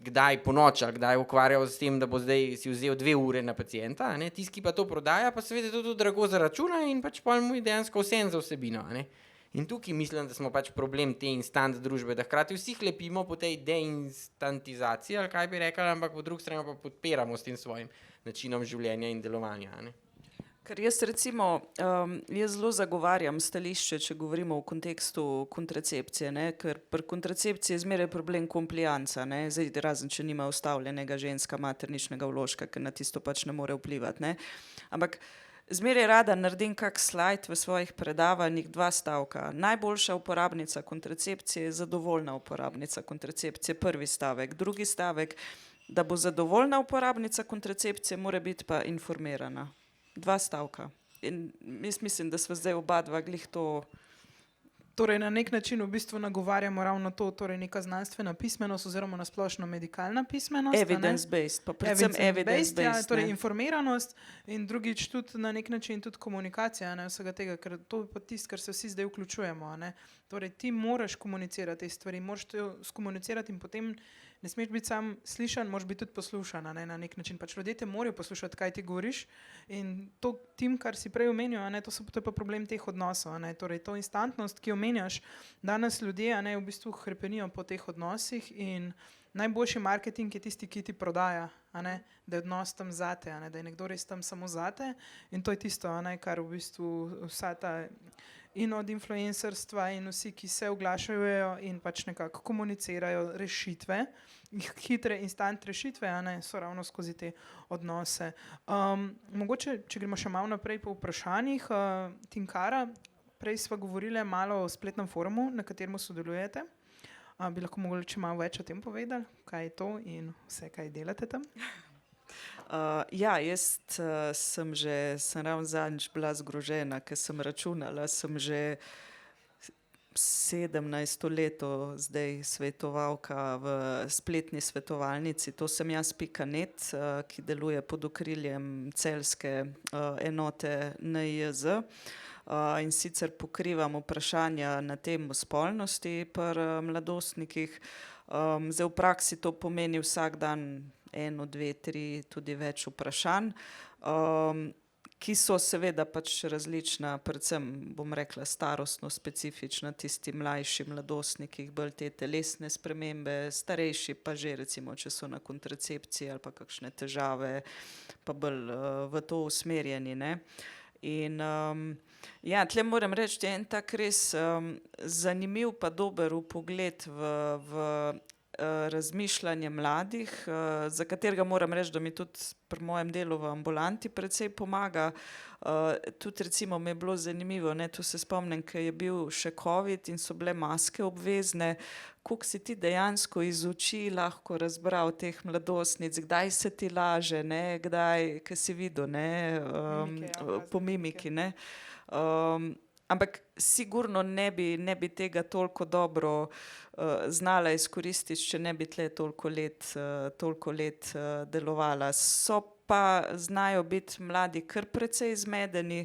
kdaj ponoči ali kdaj ukvarjal s tem, da bo zdaj si vzel 2 ure na pacienta, ne, tisti, ki pa to prodaja, pa seveda to tudi drago zaračuna in pač pol mu je dejansko vse za vsebino, ne. In tukaj mislim, da smo pač problem te instant družbe, da hkrati vsi hlepimo po tej deinstantizaciji, ali kaj bi rekli, ampak po drugi strani pa podpiramo s tem svojim načinom življenja in delovanja, ne. Ker jaz recimo, jaz zelo zagovarjam stališče, če govorimo v kontekstu kontracepcije, ne, ker pri kontracepciji je zmeraj problem komplianca, ne, zdaj razen, če nima ustavljenega ženska materničnega vložka, ker na tisto pač ne more vplivati, ne, ampak zmeraj rada naredim kak slajd v svojih predavanjih, 2 stavka. Najboljša uporabnica kontracepcije je zadovoljna uporabnica kontracepcije, 1. stavek. 2. stavek, da bo zadovoljna uporabnica kontracepcije, mora biti pa informirana. 2 stavka. In jaz mislim, da sva zdaj oba dva glih to. Torej, na nek način v bistvu nagovarjamo ravno to, torej neka znanstvena pismenost oziroma na splošno medikalna pismenost. Evidence-based, pa predvsem evidence-based. Ja, torej informiranost in drugič tudi na nek način tudi komunikacija, ne, vsega tega, ker to je pa tisto, kar se vsi zdaj vključujemo, ne. Torej, ti moraš komunicirati te stvari, moraš to skomunicirati in potem ne smeš biti sam slišan, moraš biti tudi poslušan, ne, na nek način. Pač ljudje te morajo poslušati, kaj ti govoriš in to tim, kar si prej omenil, ne, to je pa problem teh odnosov, ne. Torej, to instantnost, ki omenjaš, danes ljudje, ne, v bistvu hrepenijo po teh odnosih in najboljši marketing je tisti, ki ti prodaja, ne, da je odnos tam zate, ne, da je nekdo res tam samo zate in to je tisto, ne, kar v bistvu vsa ta in od influencerstva in vsi, ki se oglašajo in pač nekako komunicirajo rešitve, hitre instant rešitve, ne, so ravno skozi te odnose. Mogoče, če gremo še malo naprej po vprašanjih, Tinkara, prej sva govorili malo o spletnem forumu, na katerem sodelujete. Bi lahko mogoče malo več o tem povedali, kaj je to in vse, kaj delate tam? Ja, jaz sem ravno zadnjič bila zgrožena, ker sem računala, sem že 17 leto zdaj svetovalka v spletni svetovalnici, to sem jaz.net, ki deluje pod okriljem celjske enote NIJZ. In sicer pokrivam vprašanja na temo spolnosti pri mladostnikih. Zdaj v praksi to pomeni vsak dan 1, 2, 3, tudi več vprašanj, ki so seveda pač različna, predvsem bom rekla starostno specifična, tisti mlajši mladostniki, bolj te telesne spremembe, starejši pa že recimo, če so na kontracepciji ali pa kakšne težave, pa bolj v to usmerjeni, ne. In ja, tle moram reči, je en tak res zanimiv pa dober vpogled v razmišljanje mladih, za katerega moram reči, da mi tudi pri mojem delu v ambulanti precej pomaga. Tudi recimo mi je bilo zanimivo, ne, tu se spomnim, ko je bil še COVID in so bile maske obvezne, koliko si ti dejansko iz oči lahko razbral teh mladostnic, kdaj se ti laže, ne, kdaj, ko si videl, ne, po mimiki, ne. Ampak sigurno ne bi tega toliko dobro znala izkoristiti, če ne bi tle toliko let delovala. So pa znajo biti mladi kar precej zmedeni,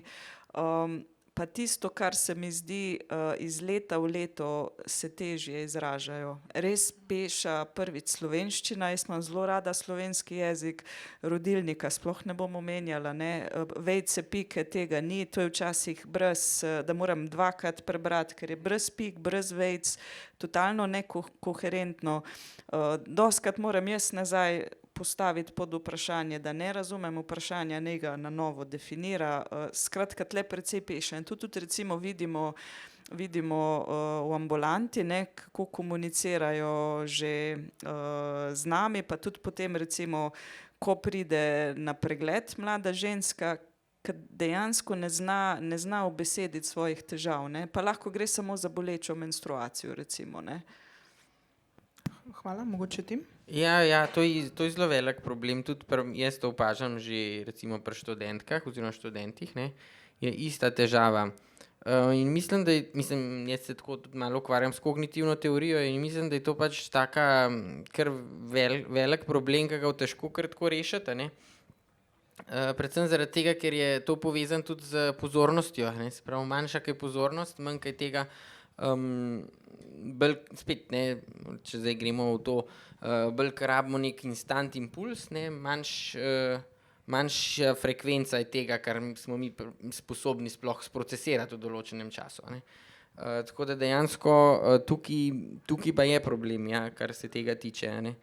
pa tisto, kar se mi zdi iz leta v leto se težje izražajo. Res peša prvič slovenščina, jaz imam zelo rada slovenski jezik, rodilnika sploh ne bom omenjala, ne? Vejce, pike, tega ni, to je včasih brez, da moram dvakrat prebrati, ker je brez pik, brez vejc, totalno nekoherentno. Dostikrat moram jaz nazaj postaviti pod vprašanje, da ne razumem vprašanja, naj ga na novo definira. Skratka, tle precej peše. In tudi recimo vidimo v ambulanti, ne, kako komunicirajo že z nami, pa tudi potem recimo, ko pride na pregled mlada ženska, ki dejansko ne zna ubesediti svojih težav, ne, pa lahko gre samo za bolečo menstruacijo recimo, ne. Hvala, mogoče Tim? Ja, to je zelo velik problem, tudi jaz to opažam že recimo pri študentkah oziroma študentih, ne, je ista težava. In mislim, jaz se tako tudi malo ukvarjam s kognitivno teorijo in mislim, da je to pač taka kar velik problem, ki ga težko kar tako rešiti, ne. Predvsem zaradi tega, ker je to povezan tudi z pozornostjo, ne, se pravi, manjša kaj pozornost, manj kaj tega, bolj spet, ne, če zdaj gremo v to, bolj ker rabimo nek instant impuls, ne, manjša frekvenca je tega, kar smo mi sposobni sploh sprocesirati v določenem času, ne. Tako da dejansko tukaj pa je problem, ja, kar se tega tiče, ne.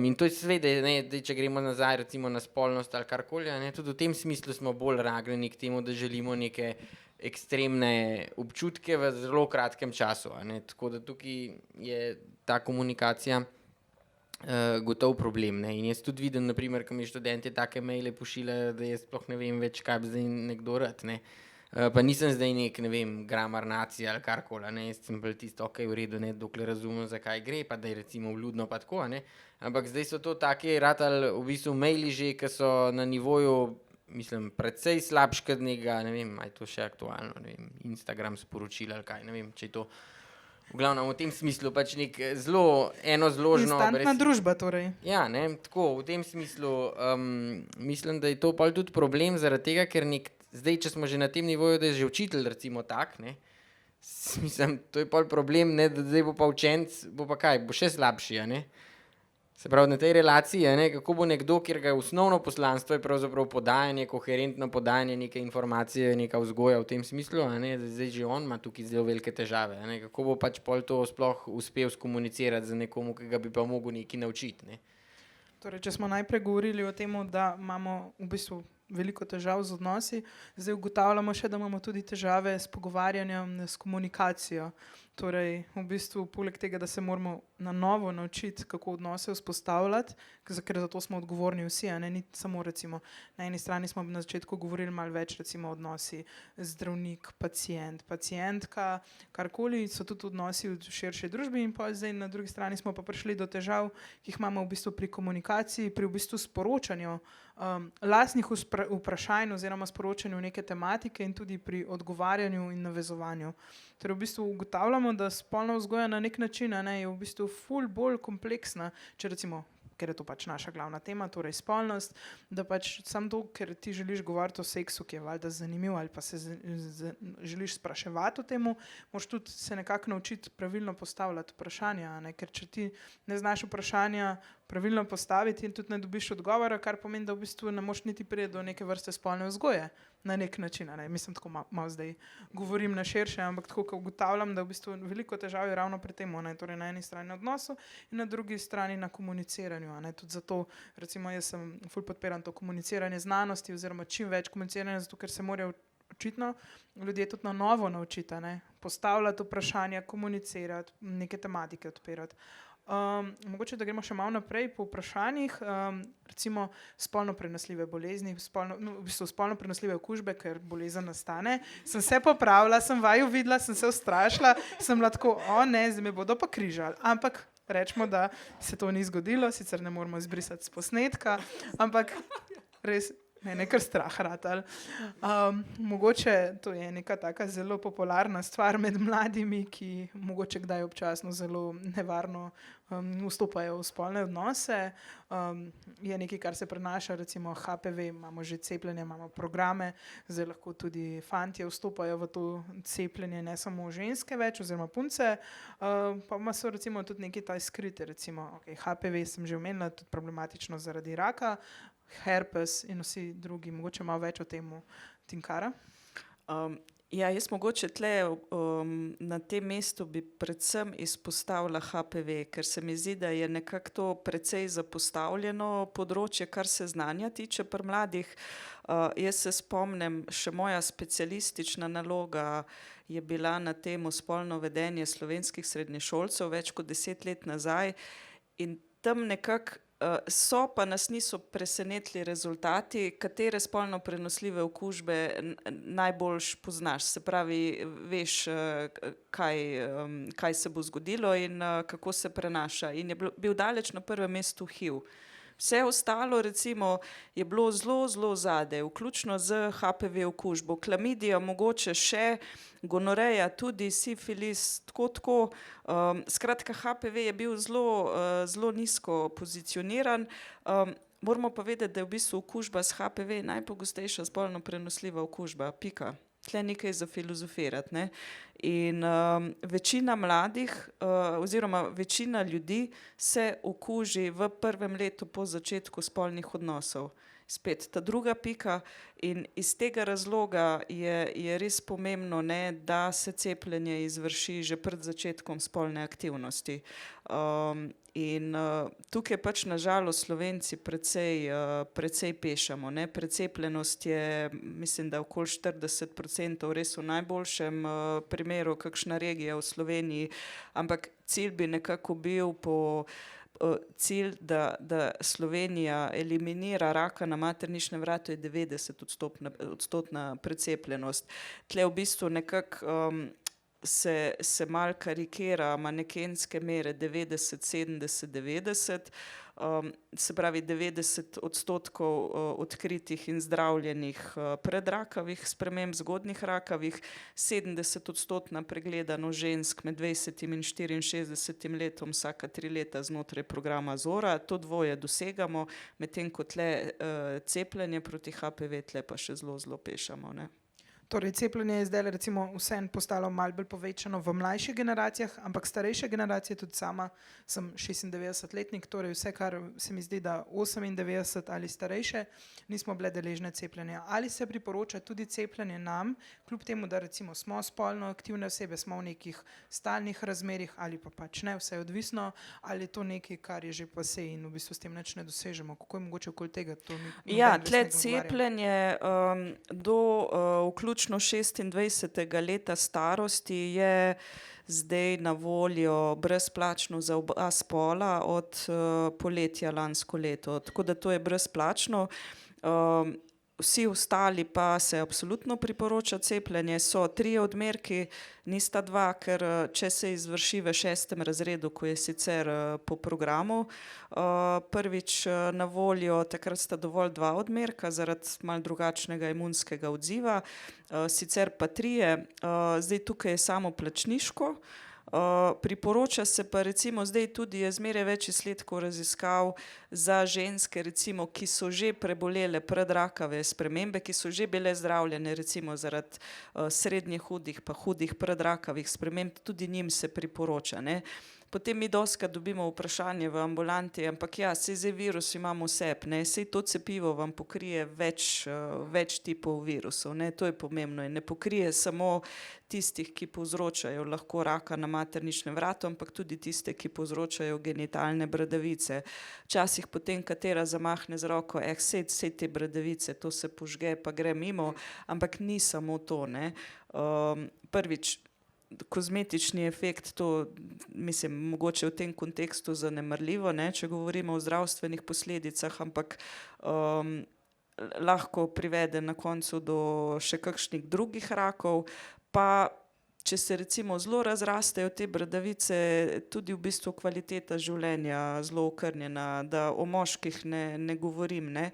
In to je seveda, ne, če gremo nazaj recimo na spolnost ali karkoli, ne, tudi v tem smislu smo bolj nagnjeni k temu, da želimo neke ekstremne občutke v zelo kratkem času, a ne, tako da tukaj je ta komunikacija gotov problem, ne, in jaz tudi vidim, na primer, ko mi študentje take maile pošiljajo, da jaz sploh ne vem več, kaj bi zdaj nekdo rad, ne, pa nisem zdaj nek, ne vem, gramar nacija ali karkoli, ne, jaz sem bolj tisto, v redu, ne, dokler razumem, za kaj gre, pa da je recimo vljudno pa tako, ne, ampak zdaj so to take ratali v bistvu maili že, ki so na nivoju, mislim, predvsej slabš kot nekega, ne vem, a je to še aktualno, ne vem, Instagram sporočila ali kaj, ne vem, če je to v glavnem v tem smislu pač nek eno zložno... Instantna družba torej. Ja, ne, tako, v tem smislu mislim, da je to pol tudi problem zaradi tega, ker zdaj, če smo že na tem nivoju, da je že učitelj recimo tak, ne, mislim, to je pol problem, ne, da zdaj bo pa učenec, bo pa kaj, bo še slabši, a ne. Se pravi, na tej relaciji, ne, kako bo nekdo, kjer ga osnovno poslanstvo je pravzaprav podajanje, koherentno podajanje neke informacije, neka vzgoja v tem smislu, a ne, zdaj že on ima tukaj zelo velike težave, a ne, kako bo pač pol to sploh uspel skomunicirati z nekomu, ki ga bi pa mogel nekaj naučiti, ne. Torej, če smo najprej govorili o tem, da imamo v bistvu veliko težav z odnosi, zdaj ugotavljamo še, da imamo tudi težave s pogovarjanjem, s komunikacijo. Torej, v bistvu, poleg tega, da se moramo na novo naučiti, kako odnose vzpostavljati, ker za to smo odgovorni vsi, a ne, ni samo recimo, na eni strani smo na začetku govorili malo več recimo odnosi zdravnik, pacient, pacientka, karkoli, so tudi odnosi v širši družbi in pa zdaj na drugi strani smo pa prišli do težav, ki jih imamo v bistvu pri komunikaciji, pri v bistvu sporočanju lastnih vprašanj oziroma sporočanju neke tematike in tudi pri odgovarjanju in navezovanju. Torej v bistvu ugotavljamo, da spolna vzgoja na nek način, a ne, je v bistvu ful bolj kompleksna, če recimo, ker je to pač naša glavna tema, torej spolnost, da pač samo to, ker ti želiš govoriti o seksu, ki je valjda zanimiv ali pa se želiš spraševati o temu, moraš tudi se nekako naučiti pravilno postavljati vprašanja, a ne, ker če ti ne znaš vprašanja pravilno postaviti in tudi ne dobiš odgovora, kar pomeni, da v bistvu ne moš niti priti do neke vrste spolne vzgoje na nek način, a ne, mislim, tako malo zdaj govorim na širše, ampak tako, ko ugotavljam, da v bistvu veliko težav je ravno pri tem, ne, torej na eni strani na odnosu in na drugi strani na komuniciranju, a ne, tudi zato, recimo jaz sem ful podpiram to komuniciranje znanosti oziroma čim več komuniciranja, zato ker se morajo očitno ljudje tudi na novo naučiti, a ne, postavljati vprašanja, komunicirati, neke tematike odpirati. Mogoče, da gremo še malo naprej po vprašanjih, recimo spolno prenosljive bolezni, v bistvu spolno prenosljive okužbe, ker bolezen nastane. Sem se popravila, sem vaju videla, sem se ustrašila, sem bila tako, ne, zdaj me bodo pa križali, ampak rečemo, da se to ni zgodilo, sicer ne moramo izbrisati s posnetka, ampak res Mene je kar strah ratal. Mogoče to je neka taka zelo popularna stvar med mladimi, ki mogoče kdaj občasno zelo nevarno vstopajo v spolne odnose. Je nekaj, kar se prenaša, recimo HPV, imamo že cepljenje, imamo programe, zdaj lahko tudi fantje vstopajo v to cepljenje, ne samo ženske več oziroma punce, pa so recimo tudi neki taj skriti, recimo HPV sem že omenila, tudi problematično zaradi raka, herpes in vsi drugi, mogoče malo več o temu Tinkara. Ja, jaz mogoče tle na tem mestu bi predvsem izpostavila HPV, ker se mi zdi, da je nekako to precej zapostavljeno področje, kar se znanja tiče pri mladih. Jaz se spomnim, še moja specialistična naloga je bila na temo spolno vedenje slovenskih srednješolcev več kot 10 let nazaj in tam nekako pa nas niso presenetili rezultati, katere spolno prenosljive okužbe najbolj poznaš, se pravi, veš, kaj se bo zgodilo in kako se prenaša. In je bil daleč na prvem mestu HIV. Vse ostalo recimo je bilo zelo zadaj, vključno z HPV okužbo, klamidija, mogoče še, gonoreja, tudi sifilis, tako. Skratka, HPV je bil zelo nizko pozicioniran. Moramo pa vedeti, da je v bistvu okužba s HPV najpogostejša spolno prenosljiva okužba, pika. Tle nekaj za filozofirati, ne. In večina mladih oziroma večina ljudi se okuži v prvem letu po začetku spolnih odnosov. Spet ta druga pika in iz tega razloga je res pomembno, ne, da se cepljenje izvrši že pred začetkom spolne aktivnosti. In tukaj pač na žalost Slovenci precej pešamo, ne. Precepljenost je, mislim, da okoli 40%, res v najboljšem primeru kakšna regija v Sloveniji, ampak cilj bi nekako bil cilj, da Slovenija eliminira raka na materničnem vratu, je 90% precepljenost. Tle v bistvu nekako se malo karikira manekenske mere 90, 70, 90, se pravi 90% odkritih in zdravljenih predrakavih sprememb, zgodnjih rakavih, 70% pregledanost žensk med 20 in 64 letom vsaka 3 leta znotraj programa Zora. To dvoje dosegamo, medtem ko tle cepljenje proti HPV tle pa še zelo pešamo, ne. Torej, cepljenje je zdaj recimo vseeno postalo malo bolj povečano v mlajših generacijah, ampak starejše generacije, tudi sama sem 96-letnik, torej vse, kar se mi zdi, da 98 ali starejše, nismo bile deležne cepljenja. Ali se priporoča tudi cepljenje nam, kljub temu, da recimo smo spolno aktivne osebe, smo v nekih stalnih razmerih ali pa pač ne, vse je odvisno, ali je to nekaj, kar je že pase in v bistvu s tem nič ne dosežemo. Kako je mogoče okoli tega? Ja, tle cepljenje do vključno 26. leta starosti je zdaj na voljo brezplačno za oba spola od poletja lansko leto, tako da to je brezplačno. Vsi ostali pa se absolutno priporoča cepljenje, so 3 odmerki, nista 2, ker če se izvrši v 6. razredu, ko je sicer po programu prvič na voljo, takrat sta dovolj 2 odmerka zaradi malo drugačnega imunskega odziva, sicer pa 3, zdaj tukaj je samo plačniško. Priporoča se pa recimo zdaj tudi je zmeraj več izsledkov raziskav za ženske recimo, ki so že prebolele predrakave spremembe, ki so že bile zdravljene recimo zaradi srednje hudih pa hudih predrakavih sprememb, tudi njim se priporoča, ne. Potem mi dostikrat dobimo vprašanje v ambulanti, ampak ja, saj zdaj virus imamo vseb, ne, saj to cepivo vam pokrije več tipov virusov, ne, to je pomembno in ne pokrije samo tistih, ki povzročajo lahko raka na materničnem vratu, ampak tudi tiste, ki povzročajo genitalne bradavice. Včasih potem katera zamahne z roko, saj te bradavice, to se požge pa gre mimo, ampak ni samo to, ne. Prvič, kozmetični efekt, to mislim, mogoče v tem kontekstu zanemarljivo, ne, če govorimo o zdravstvenih posledicah, ampak lahko privede na koncu do še kakšnih drugih rakov, pa če se recimo zelo razrastejo te bradavice, tudi v bistvu kvaliteta življenja zelo okrnjena, da o moških ne govorim, ne.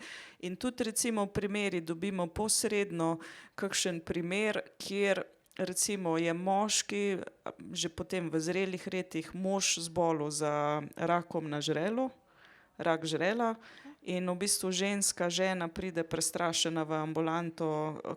In tudi recimo primeri dobimo posredno kakšen primer, kjer recimo je moški že potem v zrelih letih mož zbolel za rakom na žrelu, rak žrela, in v bistvu žena pride prestrašena v ambulanto,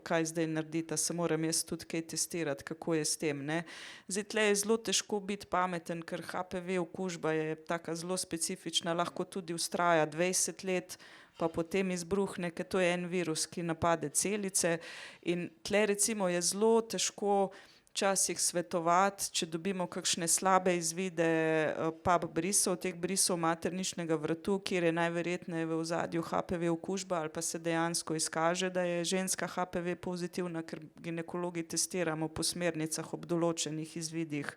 kaj zdaj naredita, se moram jaz tudi kaj testirati, kako je s tem, ne. Zdaj tle je zelo težko biti pameten, ker HPV okužba je taka zelo specifična, lahko tudi vztraja 20 let, pa potem izbruhne, ker to je en virus, ki napade celice, in tle recimo je zelo težko včasih svetovati, če dobimo kakšne slabe izvide pap brisov, teh brisov materničnega vratu, kjer je najverjetneje v ozadju HPV okužba, ali pa se dejansko izkaže, da je ženska HPV pozitivna, ker ginekologi testiramo po smernicah ob določenih izvidih,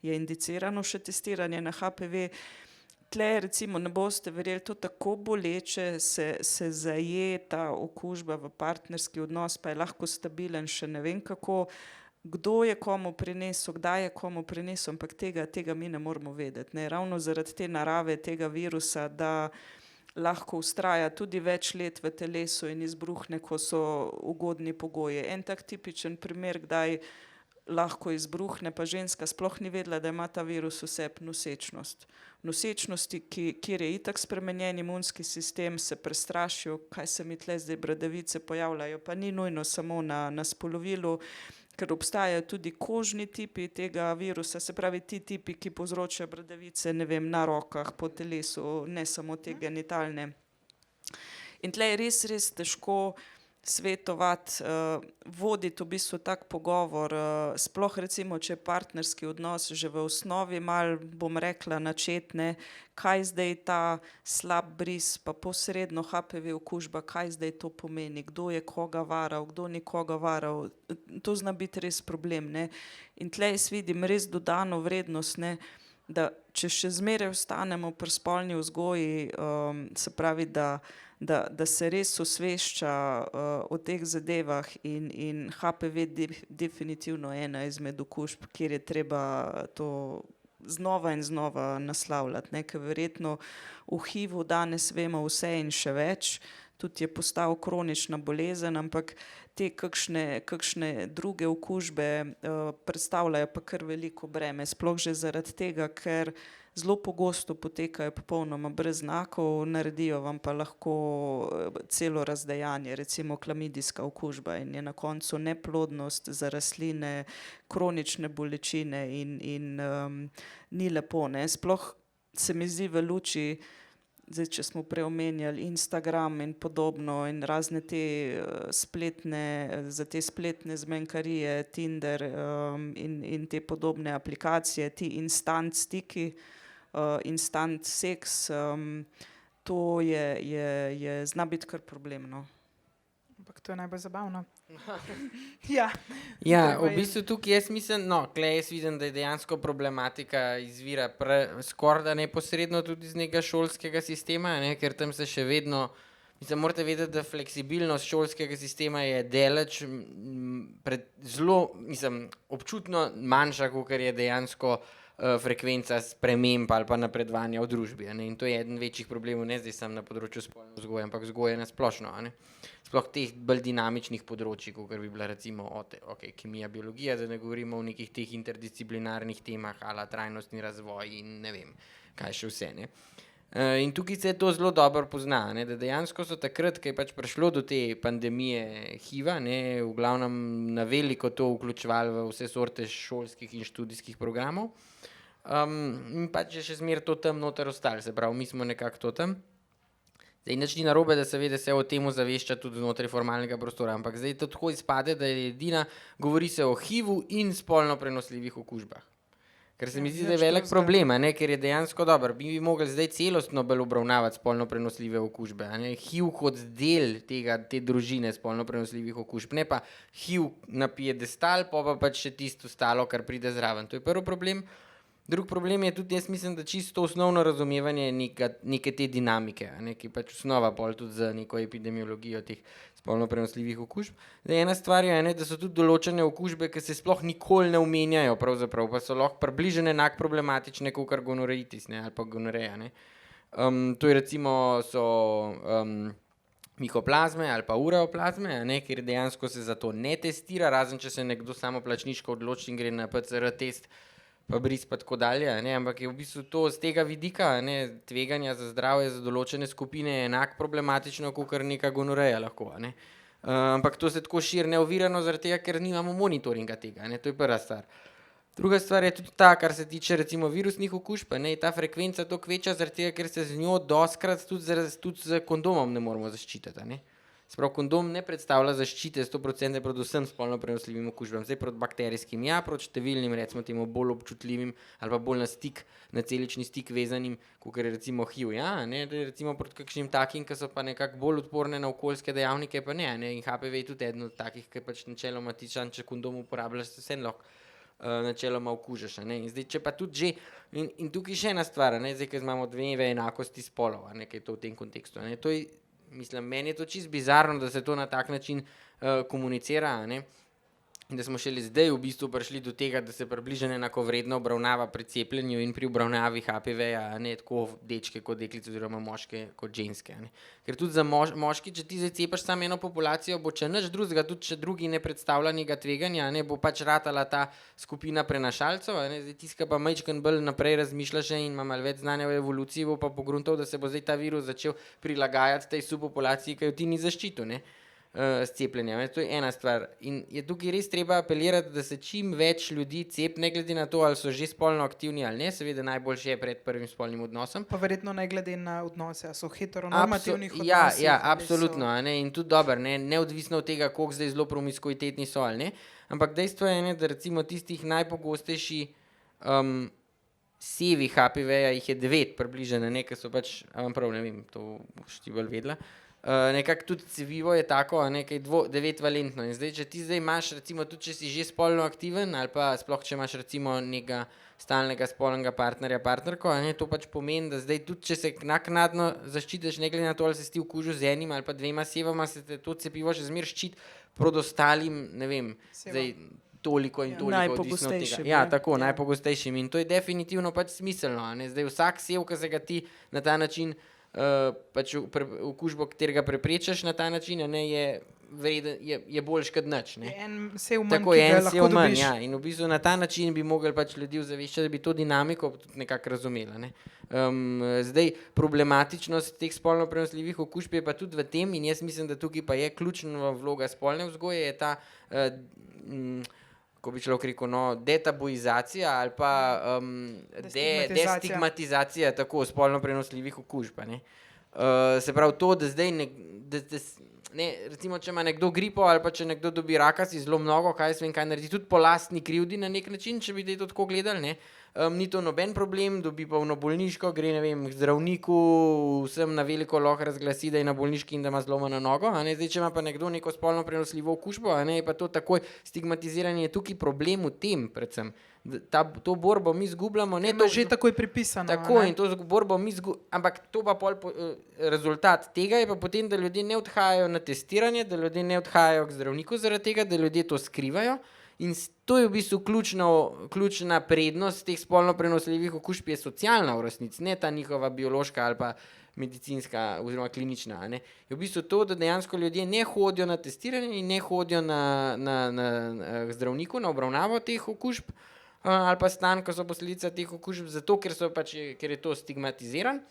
je indicirano še testiranje na HPV. Tle recimo ne boste verjeli, to tako boleče se zaje ta okužba v partnerski odnos, pa je lahko stabilen še ne vem kako, kdo je komu prinesel, kdaj je komu prinesel, ampak tega mi ne moramo vedeti, ne. Ravno zaradi te narave tega virusa, da lahko vztraja tudi več let v telesu in izbruhne, ko so ugodni pogoji. En tak tipičen primer, kdaj lahko izbruhne, pa ženska sploh ni vedela, da ima ta virus v sebi, nosečnost. Nosečnosti, kjer je itak spremenjen imunski sistem, se prestrašijo, kaj se mi tle zdaj bradavice pojavljajo, pa ni nujno samo na spolovilu, ker obstajajo tudi kožni tipi tega virusa, se pravi ti tipi, ki povzročajo bradavice, ne vem, na rokah, po telesu, ne samo te genitalne. In tle je res težko svetovati, voditi v bistvu tak pogovor, sploh recimo, če je partnerski odnos že v osnovi malo, bom rekla, načet, ne, kaj zdaj ta slab bris, pa posredno HPV okužba, kaj zdaj to pomeni, kdo je koga varal, kdo ni koga varal, to zna biti res problem, ne. In tle jaz vidim res dodano vrednost, ne, da če še zmeraj ostanemo pri spolni vzgoji, se pravi, da se res osvešča o teh zadevah in HPV definitivno ena izmed okužb, kjer je treba to znova in znova naslavljati, ne, ker verjetno v HIV-u danes vemo vse in še več, tudi je postal kronična bolezen, ampak te kakšne druge okužbe predstavljajo pa kar veliko breme, sploh že zaradi tega, ker zelo pogosto potekajo popolnoma brez znakov, naredijo vam pa lahko celo razdejanje, recimo klamidijska okužba, in je na koncu neplodnost za rastline, kronične bolečine in ni lepo, ne. Sploh se mi zdi v luči, zdaj če smo prej omenjali Instagram in podobno in razne te spletne zmenkarije, Tinder in te podobne aplikacije, ti instant stiki, instant seks, to je zna biti kar problem, no. Ampak to je najbolj zabavno. Ja, Ja, v bistvu tukaj jaz mislim, tule jaz vidim, da je dejansko problematika izvira skorajda neposredno tudi iz nekega šolskega sistema, ne, ker tam se še vedno, morate vedeti, da fleksibilnost šolskega sistema je daleč zelo, občutno manjša, kakor je dejansko frekvenca sprememb ali pa napredovanja v družbi, a ne, in to je eden večjih problemov, ne zdaj samo na področju spolne vzgoje, ampak vzgoje na splošno, a ne. Sploh teh bolj dinamičnih področij, kakor bi bila recimo kemija, biologija, da ne govorimo o nekih teh interdisciplinarnih temah, ala trajnostni razvoj in ne vem, kaj še vse, ne. In tukaj se to zelo dobro pozna, ne, da dejansko so takrat, ko je pač prišlo do te pandemije HIV-a, ne, v glavnem na veliko to vključevali v vse sorte šolskih in študijskih programov, in pač je še zmeraj to tam noter ostalo, se pravi, mi smo nekako to tam. Zdaj, nič ni narobe, da seveda se o tem ozavešča tudi znotraj formalnega prostora, ampak zdaj to tako izpade, da je edina, govori se o HIV-u in spolno prenosljivih okužbah. Ker se mi zdi, da je velik problem, a ne, ker je dejansko dobro, bi mogli zdaj celostno bolj obravnavati spolno prenosljive okužbe, a ne, HIV kot del te družine spolno prenosljivih okužb, ne pa HIV na piedestal, pa pač še tisto ostalo, kar pride zraven. To je prvi problem. Drug problem je tudi, jaz mislim, da čisto osnovno razumevanje neke te dinamike, ki pač osnova pol tudi za neko epidemiologijo teh spolno prenosljivih okužb. Ena stvar je, da so tudi določene okužbe, ki se sploh nikoli ne omenjajo, pravzaprav pa so lahko približno enako problematične kot gonoreitis ali pa gonoreja. To je recimo mikoplazme ali pa ureoplazme, kjer dejansko se za to ne testira, razen če se nekdo samoplačniško odloči in gre na PCR test, pa bris pa tako dalje, ampak je v bistvu to z tega vidika, tveganja za zdravje za določene skupine enako problematično, kot neka gonoreja lahko. Ampak to se tako širi neovirano zaradi tega, ker nimamo monitoringa tega, to je prva stvar. Druga stvar je tudi ta, kar se tiče recimo virusnih okužb, je ta frekvenca toliko večja zaradi tega, ker se z njo doskrat tudi z kondomom ne moramo zaščititi. Sprav, kondom ne predstavlja zaščite 100% proti vsem spolno prenosljivim okužbam, zdaj proti bakterijskim, proti številnim, recimo temu bolj občutljivim ali pa bolj na celični stik vezanim, kot je recimo HIV, recimo proti kakšnim takim, ki so pa nekako bolj odporne na okoljske dejavnike, pa ne, in HPV je tudi eden od takih, ki pač načeloma ti če kondom uporabljaš, se vsem lahko načeloma okužiš. In zdaj, če pa tudi že, in tukaj še ena stvar, zdaj, ker imamo dve enakosti spolov, kaj je to v tem kontekstu, to je, mislim, meni je to čisto bizarno, da se to na tak način komunicira, in da smo šele zdaj v bistvu prišli do tega, da se približno enakovredno obravnava pri cepljenju in pri obravnavi HPV-ja, tako dečke kot deklice oziroma moške kot ženske. Ker tudi za moški, če ti zdaj cepaš samo eno populacijo, bo če nič drugega, tudi če drugi ne predstavlja nekega tveganja, bo pač ratala ta skupina prenašalcev, zdaj tiska pa majčken bolj naprej razmišljaš in ima malo več znanja v evoluciji, bo pa pogruntal, da se bo zdaj ta virus začel prilagajati tej subpopulaciji, ki jo ti ni zaščitil, s cepljenjem. To je ena stvar. In je tukaj res treba apelirati, da se čim več ljudi cepi, ne glede na to, ali so že spolno aktivni ali ne, seveda najboljše je pred prvim spolnim odnosom. Pa verjetno ne glede na odnose, a so heteronormativnih odnosih. Ja, absolutno. In tudi dobro, neodvisno od tega, koliko zdaj zelo promiskuitetni so ali ne, ampak dejstvo je, da recimo tistih najpogostejši sevi HPV-ja jih je 9 približno, ki so pač, prav ne vem, to boš ti bolj vedela. Nekako tudi cevivo je tako, nekaj 9-valentno. In zdaj, če ti zdaj imaš, recimo, tudi če si že spolno aktiven ali pa sploh, če imaš recimo nekega stalnega spolnega partnerja, partnerko, to pač pomeni, da zdaj tudi, če se naknadno zaščitiš, ne glede na to, ali se ti okužil z enim ali pa 2 sevama, se te to cepivo še zmer ščiti proti ostalim, ne vem, zdaj toliko in toliko odvisno od tega. Ja, tako, najpogostejšim. In to je definitivno pač smiselno. Zdaj, vsak sev, ki se ga ti na ta način pač okužbo, katerega preprečaš na ta način, je boljš kot nič. En sev manj, tako je, ki ga lahko dobiš. Ja. In v bistvu na ta način bi mogli pač ljudi ozaveščati, da bi to dinamiko tudi nekako razumela. Zdaj, problematičnost teh spolno prenosljivih okužb je pa tudi v tem, in jaz mislim, da tukaj pa je ključna vloga spolne vzgoje, je ta ko bi človek rekel, detabuizacija ali pa destigmatizacija tako spolno prenosljivih okužb. Se pravi to, da zdaj recimo, če ima nekdo gripo ali pa če nekdo dobi raka, si zelo mnogo, kaj naredi, tudi po lastni krivdi na nek način, če bi to tako gledali, ni to noben problem, dobi pa v bolniško, gre, ne vem, k zdravniku, vsem na veliko lahko razglasi, da je na bolniški in da ima zlomano nogo, zdaj, če ima pa nekdo neko spolno prenosljivo okužbo, je pa to takoj stigmatiziranje, je tukaj problem v tem predvsem. To borbo mi zgubljamo. To že takoj pripisano. Tako, in to borbo mi ampak to pa rezultat tega je pa potem, da ljudje ne odhajajo na testiranje, da ljudje ne odhajajo k zdravniku zaradi tega, da ljudje to skrivajo. In to je v bistvu ključna prednost teh spolno prenosljivih okužb, je socialna v resnici, ne ta njihova biološka ali pa medicinska oziroma klinična. Je v bistvu to, da dejansko ljudje ne hodijo na testiranje in ne hodijo na zdravniku, na obravnavo teh okužb ali pa stanj, ko so posledica teh okužb, zato ker je to stigmatiziran.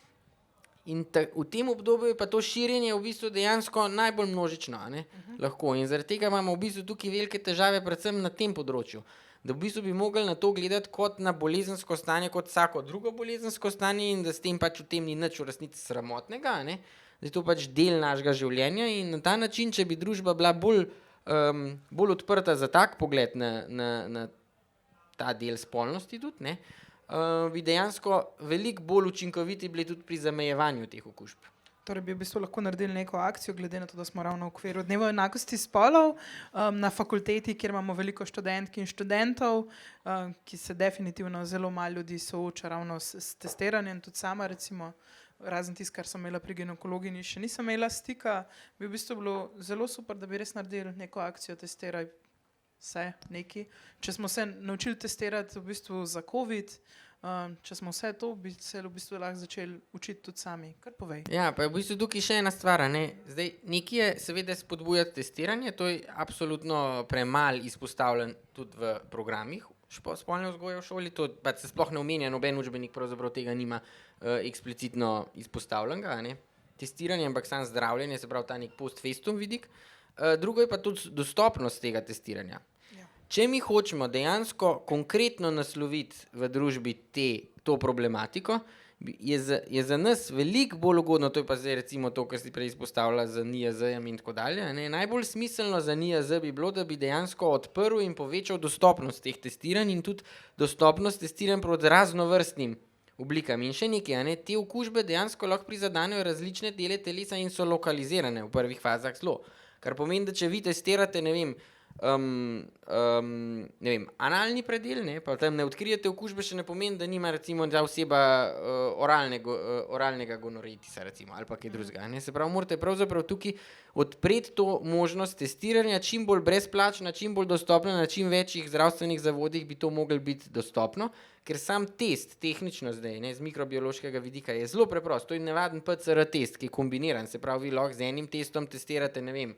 In v tem obdobju je pa to širjenje v bistvu dejansko najbolj množično, lahko. In zaradi tega imamo v bistvu tukaj velike težave, predvsem na tem področju. Da v bistvu bi mogli na to gledati kot na bolezensko stanje, kot vsako drugo bolezensko stanje in da s tem pač v tem ni nič v resnici sramotnega, da je to pač del našega življenja in na ta način, če bi družba bila bolj odprta za tak pogled na ta del spolnosti tudi, bi dejansko veliko bolj učinkoviti bili tudi pri zamejevanju teh okužb. Torej bi v bistvu lahko naredili neko akcijo, glede na to, da smo ravno v okviru Dneva enakosti spolov na fakulteti, kjer imamo veliko študentk in študentov, ki se definitivno zelo malo ljudi sooča ravno s testiranjem, tudi sama recimo, razen tisto, kar sem imela pri ginekologini, še nisem imela stika, bi v bistvu bilo zelo super, da bi res naredili neko akcijo testiraj vse neki. Če smo se naučili testirati v bistvu za COVID, če smo vse to, bi se v bistvu lahko začeli učiti tudi sami. Kar povej. Ja, pa je v bistvu tukaj še ena stvar, ne. Zdaj, nekaj je seveda spodbujati testiranje, to je absolutno premalo izpostavljen tudi v programih spolne vzgoje v šoli, to pač se sploh ne omenja, noben učbenik pravzaprav tega nima eksplicitno izpostavljenega, ne. Testiranje, ampak samo zdravljenje, se pravi ta nek post festum vidik. Drugo je pa tudi dostopnost tega testiranja. Če mi hočemo dejansko konkretno nasloviti v družbi to problematiko, je za nas veliko bolj ugodno, to je pa zdaj recimo to, kar si prej izpostavila z NIJZ-jem in tako dalje, ne, najbolj smiselno za NIJZ bi bilo, da bi dejansko odprl in povečal dostopnost teh testiranj in tudi dostopnost testiranj proti raznovrstnim oblikam. In še nekaj, ne, te okužbe dejansko lahko prizadanejo različne dele telesa in so lokalizirane v prvih fazah zelo. Kar pomeni, da če vi testirate, ne vem, analni predel, ne, pa tam ne odkrijete okužbe, še ne pomeni, da nima recimo ta oseba oralnega gonoreitisa recimo, ali pa kaj drugega. Se pravi, morate pravzaprav tukaj odpreti to možnost testiranja čim bolj brezplačna, čim bolj dostopna, na čim večjih zdravstvenih zavodih bi to moglo biti dostopno, ker sam test, tehnično zdaj, ne, z mikrobiološkega vidika je zelo preprost. To je navaden PCR test, ki je kombiniran, se pravi, vi lahko z enim testom testirate, ne vem,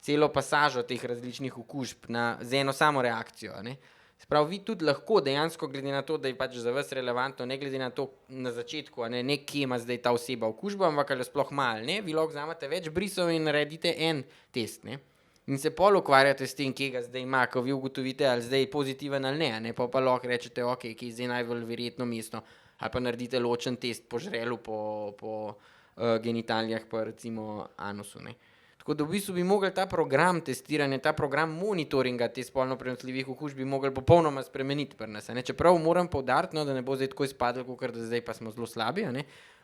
celo pasažo teh različnih okužb z eno samo reakcijo. Ne. Se pravi, vi tudi lahko dejansko, glede na to, da je pač za vas relevantno, ne glede na to na začetku, ne kje ima zdaj ta oseba okužbo, ampak ali sploh malo, ne, vi lahko vzamete več brisov in naredite en test, ne. In se pol ukvarjate s tem, kje ga zdaj ima, ko vi ugotovite, ali zdaj je pozitiven ali ne, pa lahko rečete, ok, kje je zdaj najbolj verjetno mesto, ali pa naredite ločen test po žrelu, po genitalijah, pa recimo anusu, ne. Tako da v bistvu bi mogli ta program testiranja, ta program monitoringa te spolno prenosljivih okužb bi mogli popolnoma spremeniti pri nas. Čeprav moram poudariti, da ne bo zdaj tako izpadlo, kakor da zdaj pa smo zelo slabi,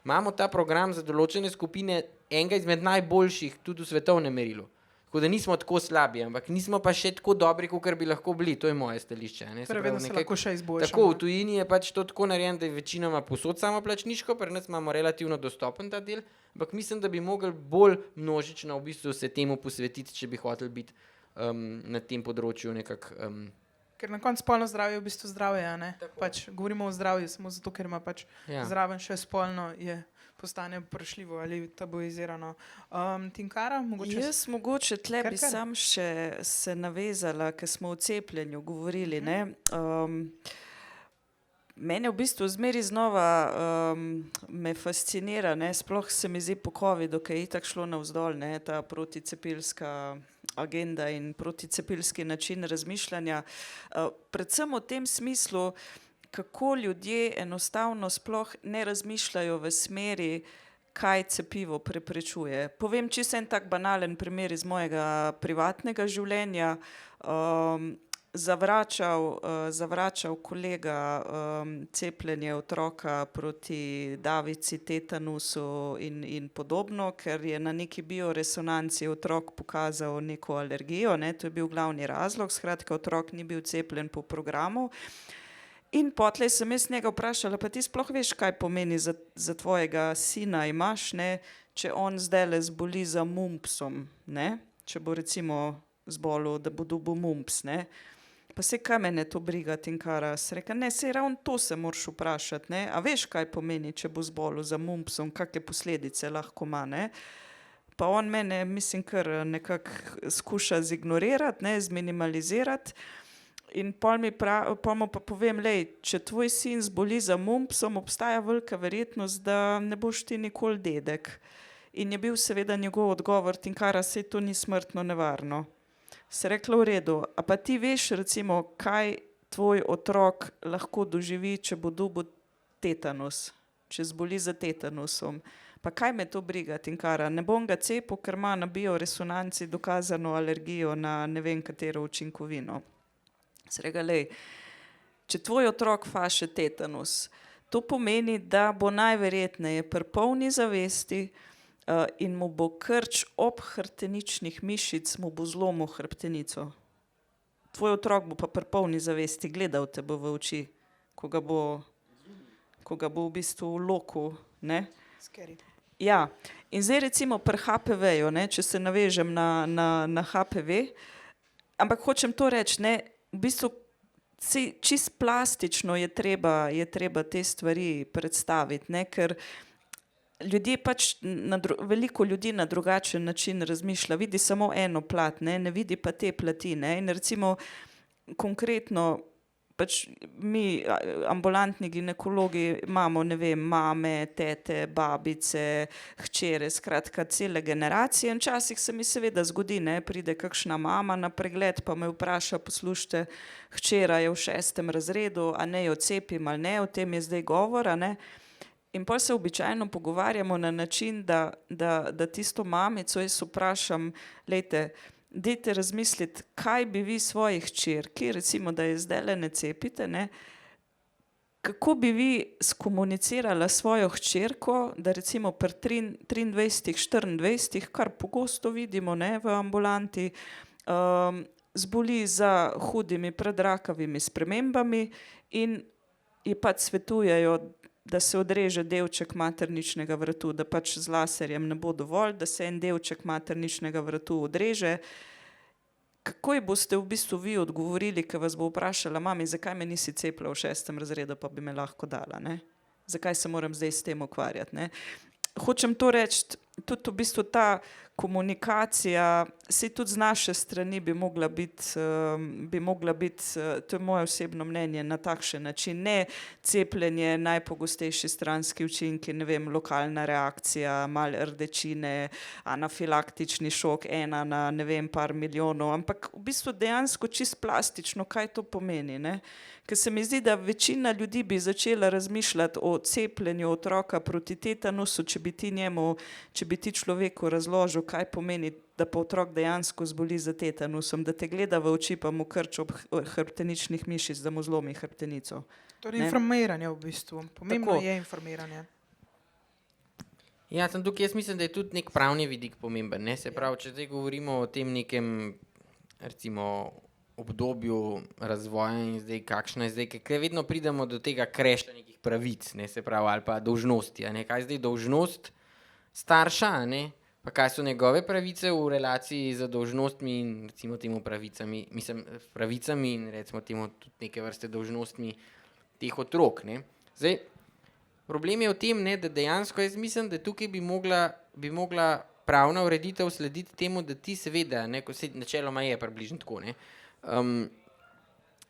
imamo ta program za določene skupine enega izmed najboljših tudi v svetovnem merilu. Tako da nismo tako slabi, ampak nismo pa še tako dobri, kakor bi lahko bili, to je moje stališče. Vedno se lahko še izboljšamo. Tako, v tujini je pač to tako narejen, da je večinoma posod samoplačniško, pri nas imamo relativno dostopen ta del, ampak mislim, da bi mogli bolj množično v bistvu se temu posvetiti, če bi hoteli biti na tem področju nekako... Ker na koncu spolno zdravje je v bistvu zdravje, ne? Pač govorimo o zdravju samo zato, ker ima pač zraven še spolno postane vprašljivo ali tabuizirano. Tinkara, mogoče... Jaz mogoče tle bi sam še se navezala, ker smo o cepljenju govorili, ne. Mene v bistvu zmeri znova me fascinira, ne, sploh se mi zdi po covidu, ki je itak šlo navzdol, ne, ta proticepilska agenda in proticepilski način razmišljanja. Predvsem v tem smislu, kako ljudje enostavno sploh ne razmišljajo v smeri, kaj cepivo preprečuje. Povem čisto en tak banalen primer iz mojega privatnega življenja. Zavračal kolega cepljenje otroka proti davici, tetanusu in podobno, ker je na neki bioresonanci otrok pokazal neko alergijo, ne, to je bil glavni razlog, skratka otrok ni bil cepljen po programu. In potlej sem jaz njega vprašala, pa ti sploh veš, kaj pomeni za tvojega sina imaš, ne, če on zdajle zboli za mumpsom, ne, če bo recimo zbolel, da bo dobil mumps, ne. Pa se kaj mene to briga, Tinkara? Se reka, ne, se ravno to se moraš vprašati, ne, a veš, kaj pomeni, če bo zbolel za mumpsom, kakve posledice lahko ima, ne. Pa on mene, mislim, kar nekako skuša zignorirati, ne, zminimalizirati. In pol mu pa povem, lej, če tvoj sin zboli za mumpsom, obstaja velika verjetnost, da ne boš ti nikoli dedek. In je bil seveda njegov odgovor, Tinkara, saj to ni smrtno nevarno. Se rekla, v redu, a pa ti veš recimo, kaj tvoj otrok lahko doživi, če bo dobil tetanus, če zboli za tetanusom. Pa kaj me to briga, Tinkara, ne bom ga cepil, ker ima na bioresonanci dokazano alergijo na ne vem katero učinkovino. Se reka, lej, če tvoj otrok faše tetanus, to pomeni, da bo najverjetneje pri polni zavesti in mu bo krč ob hrbteničnih mišic, mu bo zlomil hrbtenico. Tvoj otrok bo pa pri polni zavesti gledal te bo v oči, ko ga bo v bistvu loku, ne? Scary. Ja, in zdaj recimo pri HPV-ju, ne, če se navežem na HPV, ampak hočem to reči, ne, v bistvu čist plastično je treba te stvari predstaviti, ne, ker ljudje pač, veliko ljudi na drugačen način razmišlja, vidi samo eno plat, ne vidi pa te plati, ne, in recimo konkretno pač mi, ambulantni ginekologi, imamo, ne vem, mame, tete, babice, hčere, skratka cele generacije in včasih se mi seveda zgodi, ne, pride kakšna mama na pregled pa me vpraša, poslušajte, hčera je v 6. razredu, a ne jo cepim ali ne, o tem je zdaj govora, ne. In potem se običajno pogovarjamo na način, da tisto mamico jaz vprašam, glejte, dajte razmisliti, kaj bi vi svoji hčerki, recimo, da je zdajle ne cepite, ne, kako bi vi skomunicirala svojo hčerko, da recimo pri 23, 24, kar pogosto vidimo, ne, v ambulanti, zboli za hudimi predrakavimi spremembami in ji pač svetujejo, da se odreže delček materničnega vratu, da pač z laserjem ne bo dovolj, da se en delček materničnega vratu odreže. Kako ji boste v bistvu vi odgovorili, ko vas bo vprašala, mami, zakaj me nisi cepila v 6. razredu, pa bi me lahko dala, ne? Zakaj se moram zdaj s tem ukvarjati, ne? Hočem to reči, tudi v bistvu ta komunikacija, saj tudi z naše strani bi mogla biti, to je moje osebno mnenje, na takšen način, ne cepljenje, najpogostejši stranski učinki, ne vem, lokalna reakcija, malo rdečine, anafilaktični šok, 1 na, ne vem, par milijonov, ampak v bistvu dejansko čist plastično, kaj to pomeni, ne? Ker se mi zdi, da večina ljudi bi začela razmišljati o cepljenju otroka proti tetanusu, če bi ti človeku razložil, kaj pomeni, da pa otrok dejansko zboli za tetanusom, da te gleda v oči, pa mu krč ob hrbteničnih mišic, da mu zlomi hrbtenico. Torej informiranje v bistvu. Pomembno Tako. je informiranje. Ja, sem tukaj, jaz mislim, da je tudi nek pravni vidik pomemben, ne, se pravi, če zdaj govorimo o tem nekem, recimo, obdobju razvoja in zdaj kakšna je zdaj, ker vedno pridemo do tega krešla nekih pravic, ne, se pravi, ali pa dolžnosti, a ne, kaj je zdaj dolžnost starša, a ne, pa kaj so njegove pravice v relaciji z dolžnostmi in recimo temu pravicami, pravicami in recimo temu tudi neke vrste dolžnostmi teh otrok, ne. Zdaj, problem je v tem, ne, da dejansko jaz mislim, da tukaj bi mogla pravna ureditev slediti temu, da ti seveda, ne, ko se načeloma je približno tako, ne,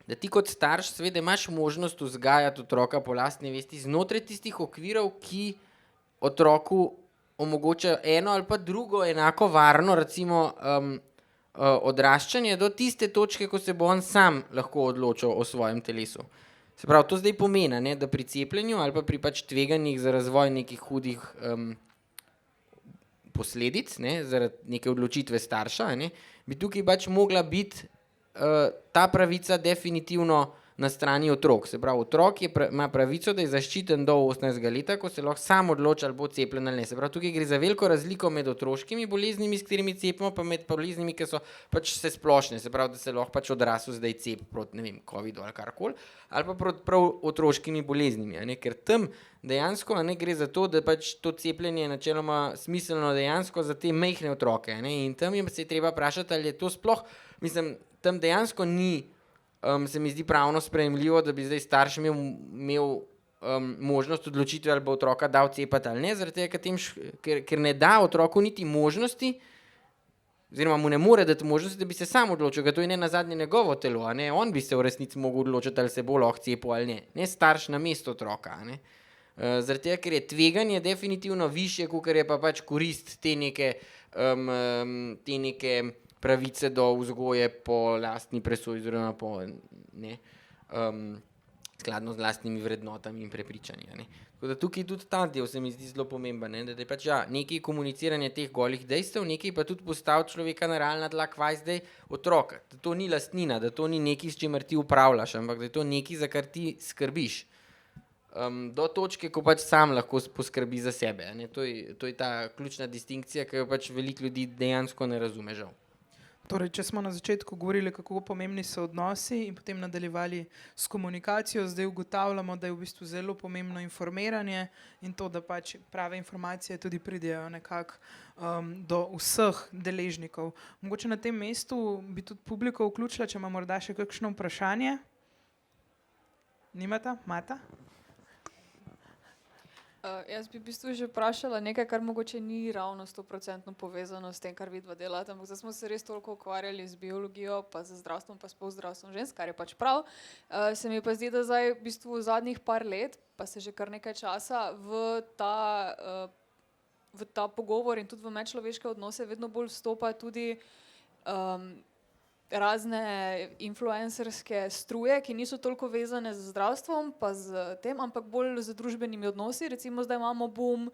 da ti kot starš seveda imaš možnost vzgajati otroka po lastni vesti znotraj tistih okvirov, ki otroku omogočajo eno ali pa drugo enako varno, recimo, odraščanje do tiste točke, ko se bo on sam lahko odločil o svojem telesu. Se pravi, to zdaj pomeni, ne, da pri cepljenju ali pa pri pač tveganjih za razvoj nekih hudih posledic, ne, zaradi neke odločitve starša, ne, bi tukaj pač mogla biti ta pravica definitivno na strani otrok. Se pravi, otrok ima pravico, da je zaščiten do 18. leta, ko se lahko sam odloča, ali bo cepljen ali ne. Se pravi, tukaj gre za veliko razliko med otroškimi boleznimi, s katerimi cepimo, pa med boleznimi, ki so pač vse splošne. Se pravi, da se lahko pač odrasel zdaj cep proti, ne vem, covidu ali karkoli, ali pa proti prav otroškimi boleznimi, a ne, ker tam dejansko, a ne, gre za to, da pač to cepljenje je načeloma smiselno dejansko za te majhne otroke, a ne, in tam se je treba vprašati, ali je to sploh, mislim, tam dejansko ni, se mi zdi pravno sprejemljivo, da bi zdaj starš imel možnost odločitve, ali bo otroka dal cepati ali ne, zaradi tega, ker ne da otroku niti možnosti, oziroma mu ne more dati možnosti, da bi se sam odločil, ker to je ne nazadnje njegovo telo, a ne, on bi se v resnici mogel odločiti, ali se bo lahko cepil ali ne starš na mesto otroka, a ne. Zaradi tega, ker je tveganje definitivno višje, kakor je pa pač korist te neke pravice do vzgoje po lastni presoji, oziroma po, ne, skladno z lastnimi vrednotami in prepričanji, ne. Tako da tukaj tudi ta del se mi zdi zelo pomemben, ne, da je pač nekaj komuniciranje teh golih dejstev, nekaj pa tudi postaviti človeka na realna tla, kvaj zdaj otroka, da to ni lastnina, da to ni nekaj, s čimer ti upravljaš, ampak da je to nekaj, za kar ti skrbiš. do točke, ko pač sam lahko poskrbi za sebe. A ne. To je ta ključna distinkcija, ki jo pač veliko ljudi dejansko ne razume žal. Torej, če smo na začetku govorili, kako pomembni so odnosi in potem nadaljevali s komunikacijo, zdaj ugotavljamo, da je v bistvu zelo pomembno informiranje in to, da pač prave informacije tudi pridejo nekako do vseh deležnikov. Mogoče na tem mestu bi tudi publiko vključila, če ima morda še kakšno vprašanje. Nimata? Mata? Jaz bi v bistvu že vprašala nekaj, kar mogoče ni ravno 100% povezano s tem, kar vidva delata, ampak zdaj smo se res toliko ukvarjali z biologijo, pa z zdravstvom, pa sploh zdravstvom žensk, kar je pač prav. Se mi pa zdi, da zdaj v bistvu zadnjih par let, pa se že kar nekaj časa v ta pogovor in tudi v medčloveške odnose vedno bolj vstopa tudi razne influencerske struje, ki niso toliko vezane z zdravstvom, pa z tem, ampak bolj z družbenimi odnosi. Recimo zdaj imamo boom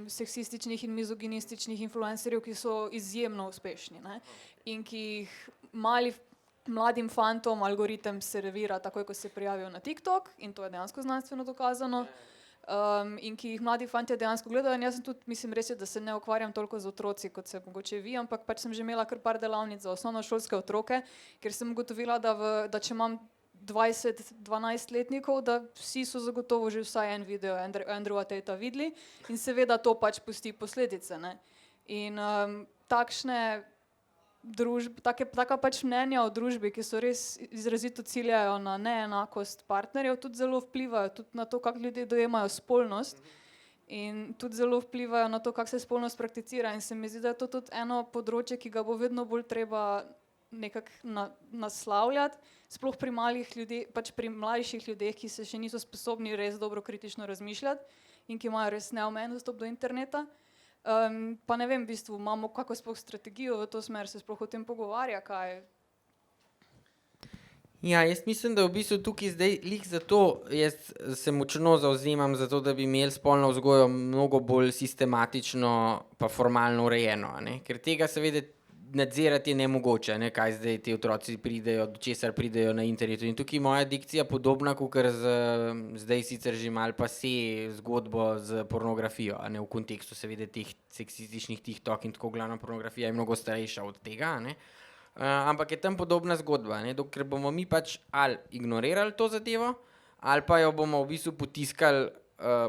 seksističnih in mizoginističnih influencerjev, ki so izjemno uspešni, ne? In ki jih mladim fantom algoritem servira takoj, ko se prijavijo na TikTok, in to je dejansko znanstveno dokazano. In ki jih mladi fantje dejansko gledajo. In jaz sem tudi, mislim, res je, da se ne ukvarjam toliko z otroci, kot se mogoče vi, ampak pač sem že imela kar par delavnic za osnovnošolske otroke, ker sem ugotovila, da če imam 20-12-letnikov, da vsi so zagotovo že vsaj en video Andrewa Tatea videli in seveda to pač pusti posledice, ne. In taka pač mnenja o družbi, ki so res izrazito ciljajo na neenakost partnerjev, tudi zelo vplivajo tudi na to, kako ljudje dojemajo spolnost in tudi zelo vplivajo na to, kako se spolnost prakticira. In se mi zdi, da je to tudi eno področje, ki ga bo vedno bolj treba nekako naslavljati, sploh pri pač pri mlajših ljudeh, ki se še niso sposobni res dobro kritično razmišljati in ki imajo res neomejen dostop do interneta. Pa ne vem, v bistvu imamo kako sploh strategijo v to smer, se sploh o tem pogovarja, kaj. Ja, jaz mislim, da v bistvu tukaj zdaj lih zato jaz se močno zavzemam za to, da bi imeli spolno vzgojo mnogo bolj sistematično pa formalno urejeno, a ne. Ker tega seveda nadzirati je nemogoče, ne, kaj zdaj ti otroci pridejo, do česar pridejo na internetu. In tukaj moja dikcija podobna, kakor zdaj sicer že malo pase zgodbo z pornografijo, a ne, v kontekstu seveda teh seksističnih TikTok in tako glavna pornografija je mnogo starejša od tega, a ne. Ampak je tam podobna zgodba, ne, dokler bomo mi pač ali ignorirali to zadevo, ali pa jo bomo v bistvu potiskali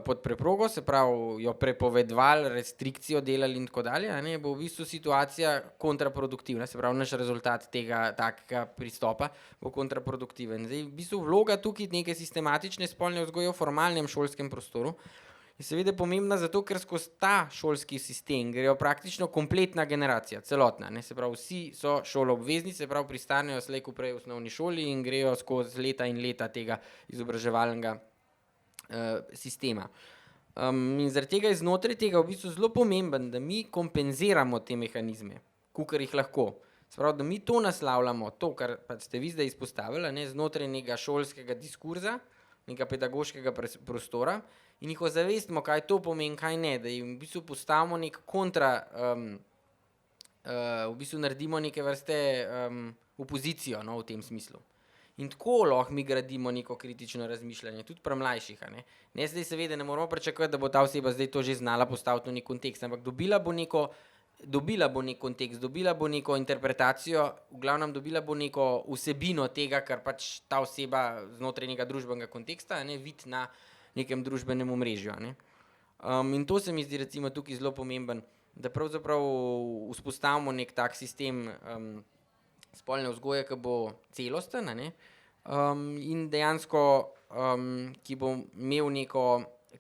pod preprogo, se pravi jo prepovedovali, restrikcijo delali in tako dalje, a ne, bo v bistvu situacija kontraproduktivna, se pravi naš rezultat tega takega pristopa bo kontraproduktiven. Zdaj v bistvu vloga tukaj neke sistematične spolne vzgoje v formalnem šolskem prostoru je seveda pomembna zato, ker skozi ta šolski sistem grejo praktično kompletna generacija, celotna, ne, se pravi vsi so šoloobvezni, se pravi pristanejo slej ko prej v osnovni šoli in grejo skozi leta in leta tega izobraževalnega sistema. In zaradi tega je znotraj tega v bistvu zelo pomemben, da mi kompenziramo te mehanizme, kolikor jih lahko. Se pravi, da mi to naslavljamo, to, kar pa ste vi zdaj izpostavili, ne, znotraj nekega šolskega diskurza, nekega pedagoškega prostora in jih ozavestimo, kaj to pomeni, kaj ne, da jim v bistvu postavimo nek v bistvu naredimo neke vrste opozicijo, no, v tem smislu. In tako lahko mi gradimo neko kritično razmišljanje, tudi pri mlajših, a ne. Ne, zdaj seveda ne moramo pričakovati, da bo ta oseba zdaj to že znala postaviti v nek kontekst, ampak dobila bo nek kontekst, dobila bo neko interpretacijo, v glavnem dobila bo neko vsebino tega, kar pač ta oseba znotraj nekega družbenega konteksta, a ne, vidi na nekem družbenem omrežju, a ne. In to se mi zdi recimo tukaj zelo pomemben, da pravzaprav vzpostavimo nek tak sistem spolne vzgoje, ki bo celosten, a ne, in dejansko, ki bo imel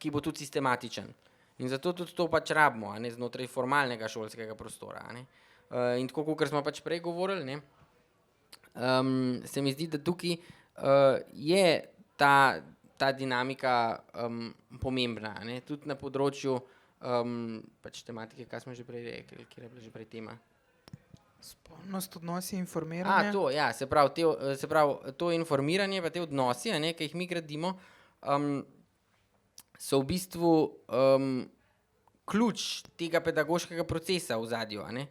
ki bo tudi sistematičen. In zato tudi to pač rabimo, a ne, znotraj formalnega šolskega prostora, a ne. In tako, kakor smo pač prej govorili, ne, se mi zdi, da tukaj je ta dinamika pomembna, a ne, tudi na področju pač tematike, kaj smo že prej rekli, kjer je bila že prej tema. Spolnost, odnosi, informiranje. To, ja, se pravi to informiranje pa te odnosi, a ne, ki jih mi gradimo, so v bistvu ključ tega pedagoškega procesa v ozadju, a ne.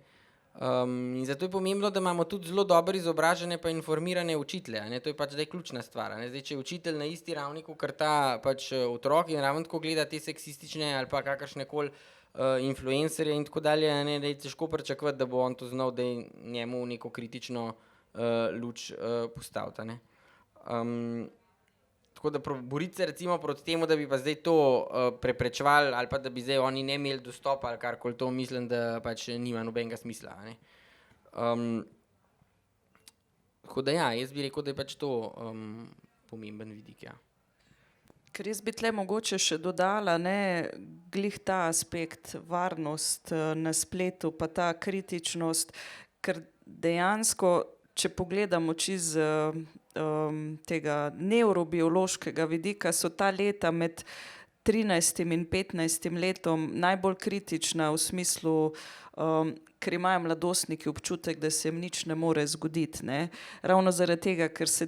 In zato je pomembno, da imamo tudi zelo dobro izobražene pa informirane učitelje, a ne, to je pač zdaj ključna stvar, a ne, zdaj, če je učitelj na isti ravni, kakor ta pač otrok in ravno tako gleda te seksistične ali pa kakršnekoli influencerje in tako dalje, a ne, da je težko pričakovati, da bo on to znal, da je njemu neko kritično luč postaviti, a ne. Tako da boriti se recimo proti temu, da bi pa zdaj to preprečevali ali pa da bi zdaj oni ne imeli dostopa ali karkoli, to mislim, da pač nima nobenega smisla, a ne. Tako da ja, jaz bi rekel, da je pač to pomemben vidik, ja. Ker jaz bi tle mogoče še dodala, ne, glih ta aspekt, varnost na spletu, pa ta kritičnost, ker dejansko, če pogledamo čiz tega nevrobiološkega vidika, so ta leta med 13. in 15. letom najbolj kritična v smislu, ker imajo mladostniki občutek, da se jim nič ne more zgoditi, ne. Ravno zaradi tega, ker se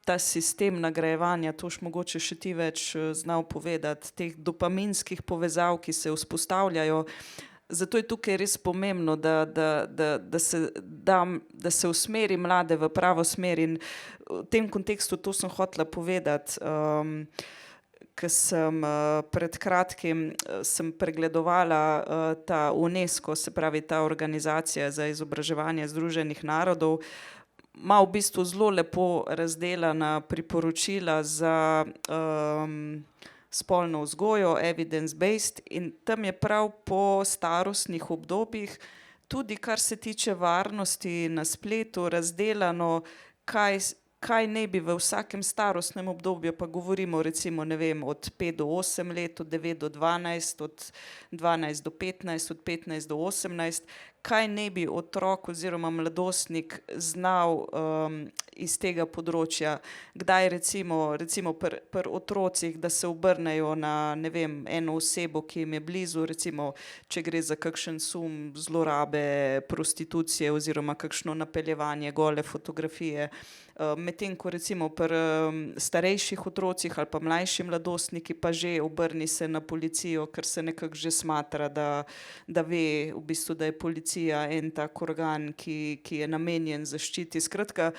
ta sistem nagrajevanja, to mogoče še ti več znal povedati, teh dopaminskih povezav, ki se vzpostavljajo. Zato je tukaj res pomembno, da se usmeri mlade v pravo smer in v tem kontekstu to sem hotela povedati, ker sem pred kratkim pregledovala ta UNESCO, se pravi ta organizacija za izobraževanje Združenih narodov, ima v bistvu zelo lepo razdelana priporočila za spolno vzgojo, evidence-based, in tam je prav po starostnih obdobjih, tudi kar se tiče varnosti na spletu, razdelano, kaj naj bi v vsakem starostnem obdobju, pa govorimo recimo, ne vem, od 5 do 8 let, od 9 do 12, od 12 do 15, od 15 do 18, kaj naj bi otrok oziroma mladostnik znal iz tega področja, kdaj recimo pri otrocih, da se obrnejo na, ne vem, eno osebo, ki jim je blizu, recimo, če gre za kakšen sum zlorabe, prostitucije oziroma kakšno napeljevanje, gole fotografije, medtem ko recimo pri starejših otrocih ali pa mlajši mladostniki pa že obrni se na policijo, ker se nekako že smatra, da ve v bistvu, da je policija en tak organ, ki je namenjen zaščiti. Skratka,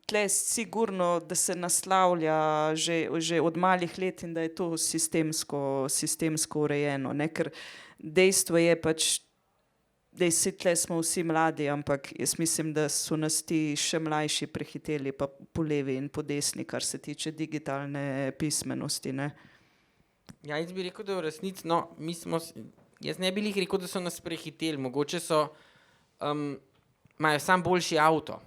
tle sigurno, da se naslavlja že od malih let in da je to sistemsko urejeno, ne, ker dejstvo je pač, da tle smo vsi mladi, ampak jaz mislim, da so nas ti še mlajši prehiteli pa po levi in po desni, kar se tiče digitalne pismenosti, ne. Ja, jaz bi rekel, da v resnici, no, jaz ne bi lih rekel, da so nas prehiteli, mogoče so, imajo sam boljši avto,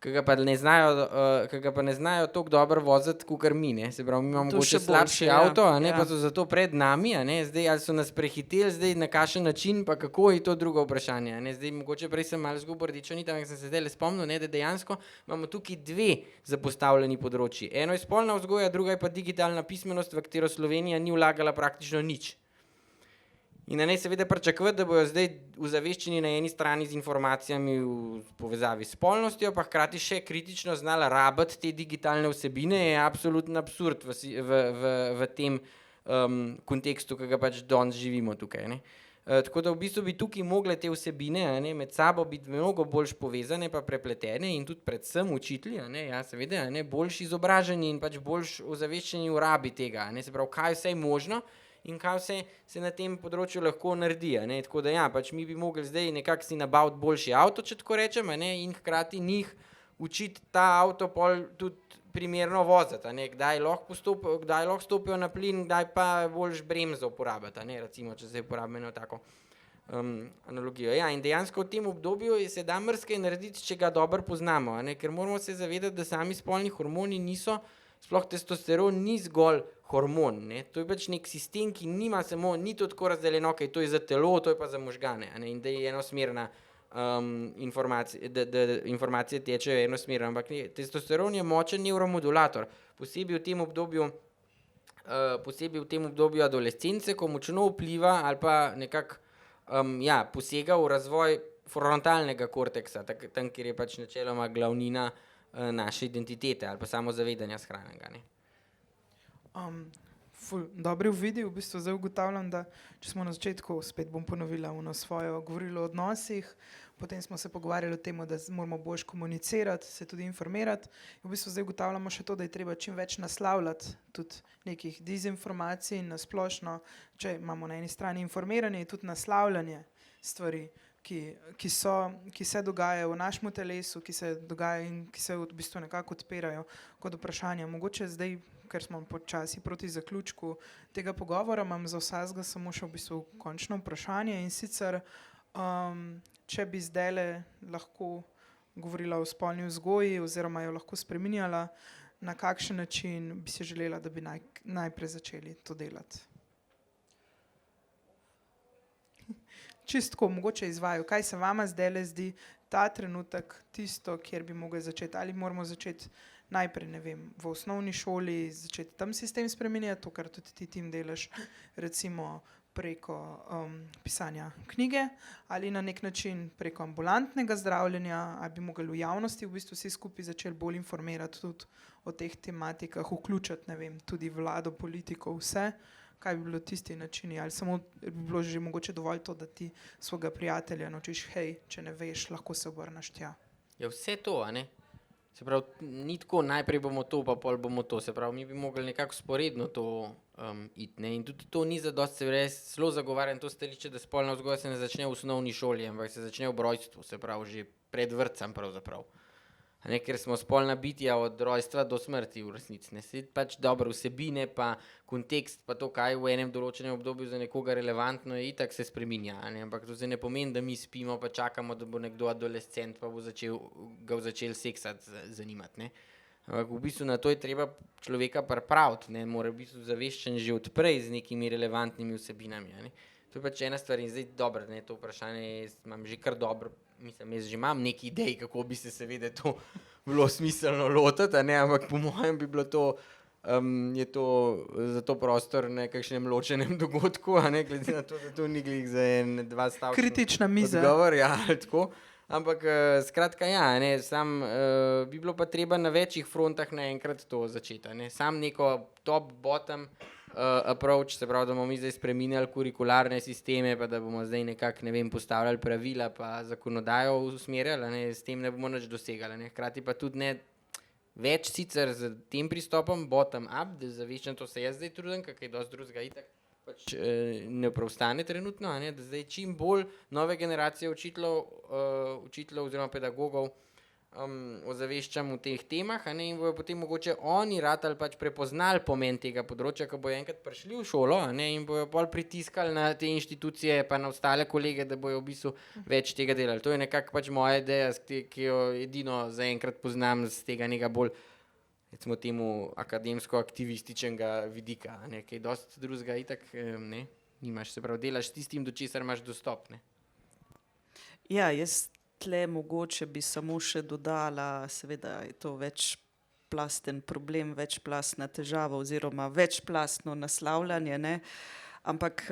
ki ga pa ne znajo toliko dobro voziti, kakor mi, ne, se pravi, mi imamo mogoče slabši avto, a ne, pa so zato pred nami, a ne, zdaj ali so nas prehiteli, zdaj na kakšen način, pa kako je to drugo vprašanje, a ne, zdaj mogoče prej sem malo zgubil rdečo nit, ampak sem se zdajle spomnil, ne, da dejansko imamo tukaj dve zapostavljeni področji, eno je spolna vzgoja, druga je pa digitalna pismenost, v katero Slovenija ni vlagala praktično nič. In ne seveda pričakovati, da bojo zdaj ozaveščeni na eni strani z informacijami v povezavi s spolnostjo, pa hkrati še kritično znala rabiti te digitalne vsebine, je absoluten absurd v tem kontekstu, ki ga pač danes živimo tukaj, ne. Tako da v bistvu bi tukaj mogle te vsebine, a ne, med sabo biti mnogo bolj povezane pa prepletene in tudi predvsem učitelji, a ne, ja seveda, a ne, boljši izobraženi in pač boljš ozaveščeni v rabi tega, a ne, se pravi, kaj vse je možno in kaj vse se na tem področju lahko naredi, a ne, tako da ja, pač mi bi mogli zdaj nekako si nabaviti boljši avto, če tako rečem, a ne, in hkrati njih učiti ta avto pol tudi primerno voziti, a ne, kdaj lahko stopijo na plin, kdaj pa boljš bremzo uporabiti, a ne, recimo, če zdaj uporabimo eno tako analogijo. Ja, in dejansko v tem obdobju se da marsikaj narediti, če ga dobro poznamo, a ne, ker moramo se zavedati, da sami spolni hormoni niso, sploh testosteron ni zgolj hormon, ne, to je pač nek sistem, ki nima samo, ni to tako razdeljeno, okej, to je za telo, to je pa za možgane, a ne, in da je enosmerna da informacije tečejo enosmerno, ampak testosteron je močen neuromodulator, posebej v tem obdobju adolescence, ko močno vpliva ali pa nekako posega v razvoj frontalnega korteksa, tam, kjer je pač načeloma glavnina naše identitete ali pa samozavedanja shranjenega, ne. Dobri uvidi, v bistvu zdaj ugotavljam, da če smo na začetku, spet bom ponovila svojo, govorili o odnosih, potem smo se pogovarjali o tem, da moramo bolj komunicirati, se tudi informirati. In v bistvu zdaj ugotavljamo še to, da je treba čim več naslavljati tudi nekih dezinformacij na splošno. Če imamo na eni strani informiranje, je tudi naslavljanje stvari, ki se dogajajo v našem telesu, ki se dogajajo in ki se v bistvu nekako odpirajo kot vprašanja. Mogoče zdaj, ker smo počasi proti zaključku tega pogovora, imam za vsakega samo še v bistvu končno vprašanje, in sicer če bi zdajle lahko govorila o spolni vzgoji oziroma jo lahko spreminjala, na kakšen način bi si želela, da bi najprej začeli to delati? Čistko, mogoče izvaju. Kaj se vama zdajle zdi ta trenutek tisto, kjer bi mogli začeti? Ali moramo začeti najprej, ne vem, v osnovni šoli, začeti tam sistem spreminjati, to, kar tudi ti tim delaš, recimo preko pisanja knjige, ali na nek način preko ambulantnega zdravljenja, ali bi mogli v javnosti v bistvu vsi skupaj začeli bolj informirati tudi o teh tematikah, vključiti, ne vem, tudi vlado, politiko, vse. Kaj bi bilo tisti načini, ali samo bi bilo že mogoče dovolj to, da ti svojega prijatelja naučiš, hej, če ne veš, lahko se obrneš tja. Ja, vse to, a ne? Se pravi, ni tako, najprej bomo to, pa pol bomo to. Se pravi, mi bi mogli nekako sporedno to iti, ne? In tudi to ni zadosti, se res zelo zagovarjam to stališče, da spolna vzgoja se ne začne v osnovni šoli, ampak se začne v rojstvu, se pravi, že pred vrtcem pravzaprav. Ne, ker smo spolna bitja od rojstva do smrti v resnici. Ne, se pač dobro vsebine, pa kontekst, pa to, kaj v enem določenem obdobju za nekoga relevantno je, itak se spreminja. Ne, ampak to se ne pomeni, da mi spimo, pa čakamo, da bo nekdo adolescent, pa bo ga začel seksati zanimati. Ne. Ampak v bistvu na to je treba človeka pripraviti, ne, mora biti zaveščen že odprej z nekimi relevantnimi vsebinami. Ne. To je pač ena stvar in zdaj dobro, ne, to vprašanje imam že kar dobro. Mislim, jaz že imam neki idej, kako bi se seveda to bilo smiselno lotiti, a ne, ampak po mojem bi bilo to, je to za to prostor nekakšnem ločenem dogodku, a ne, glede na to, da to ni glih za en, dva stavčna kritična miza. Odgovor, ja, tako. Ampak skratka, ja, ne, sam bi bilo pa treba na večjih frontah naenkrat to začeti, a ne, sam neko top-bottom approach, se pravi, da bomo mi zdaj spreminjali kurikularne sisteme, pa da bomo zdaj nekako, ne vem, postavljali pravila, pa zakonodajo usmerjali, ne, s tem ne bomo nič dosegali, ne, hkrati pa tudi ne več sicer z tem pristopom bottom-up, da zaveščam, to se jaz zdaj trudim, kakaj je dosti drugega itak, pač ne preostane trenutno, a ne, da zdaj čim bolj nove generacije učiteljev oziroma pedagogov ozaveščam v teh temah, a ne, in bojo potem mogoče oni ratali pač prepoznali pomen tega področja, ko bojo enkrat prišli v šolo, a ne, in bojo bolj pritiskali na te inštitucije pa na ostale kolege, da bojo v bistvu več tega delali. To je nekako pač moja ideja, ki jo edino zaenkrat poznam z tega nekega bolj, recimo temu, akademsko-aktivističnega vidika, a ne, kaj dosti drugega itak, ne, nimaš, se pravi, delaš s tistim, do česar imaš dostop, ne. Ja, jaz tle mogoče bi samo še dodala, seveda je to večplasten problem, večplastna težava oziroma večplastno naslavljanje, ne? Ampak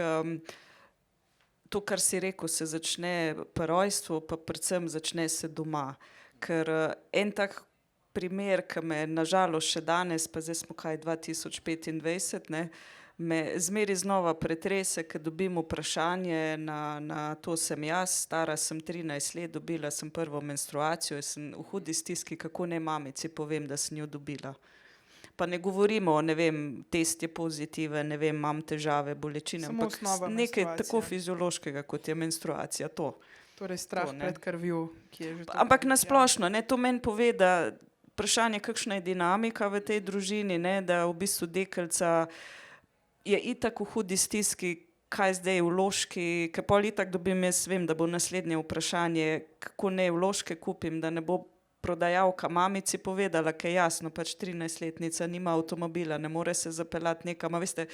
to, kar si rekel, se začne pri rojstvu, pa predvsem začne se doma. Ker en tak primer, ki me nažalost še danes, pa zdaj smo kaj 2025, ne, me zmeri znova pretrese, ker dobim vprašanje, na to sem jaz, stara sem 13 let, dobila sem prvo menstruacijo, sem v hudi stiski, kako ne mamici povem, da sem jo dobila. Pa ne govorimo, ne vem, test je pozitiven, ne vem, imam težave, bolečine, ampak nekaj tako fiziološkega, kot je menstruacija, to. Torej strah pred krvjo, ki je že tako. Ampak nasplošno, ne, to meni pove, da vprašanje, kakšna je dinamika v tej družini, ne, da v bistvu deklica je itak v hudi stiski, kaj zdaj vložki, ker pol itak dobim, jaz vem, da bo naslednje vprašanje, kako ne vložke kupim, da ne bo prodajalka mamici povedala, ker jasno, pač 13-letnica nima avtomobila, ne more se zapeljati nekam, a veste,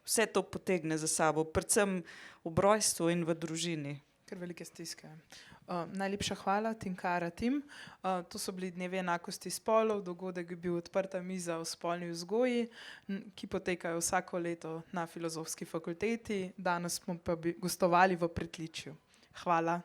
vse to potegne za sabo, predvsem v rojstvu in v družini. Ker velike stiske. Najlepša hvala, Tinkara Tim. To so bili dnevi enakosti spolov, dogodek je bil odprta miza o spolni vzgoji, ki potekajo vsako leto na Filozofski fakulteti. Danes smo pa gostovali v Pritličju. Hvala.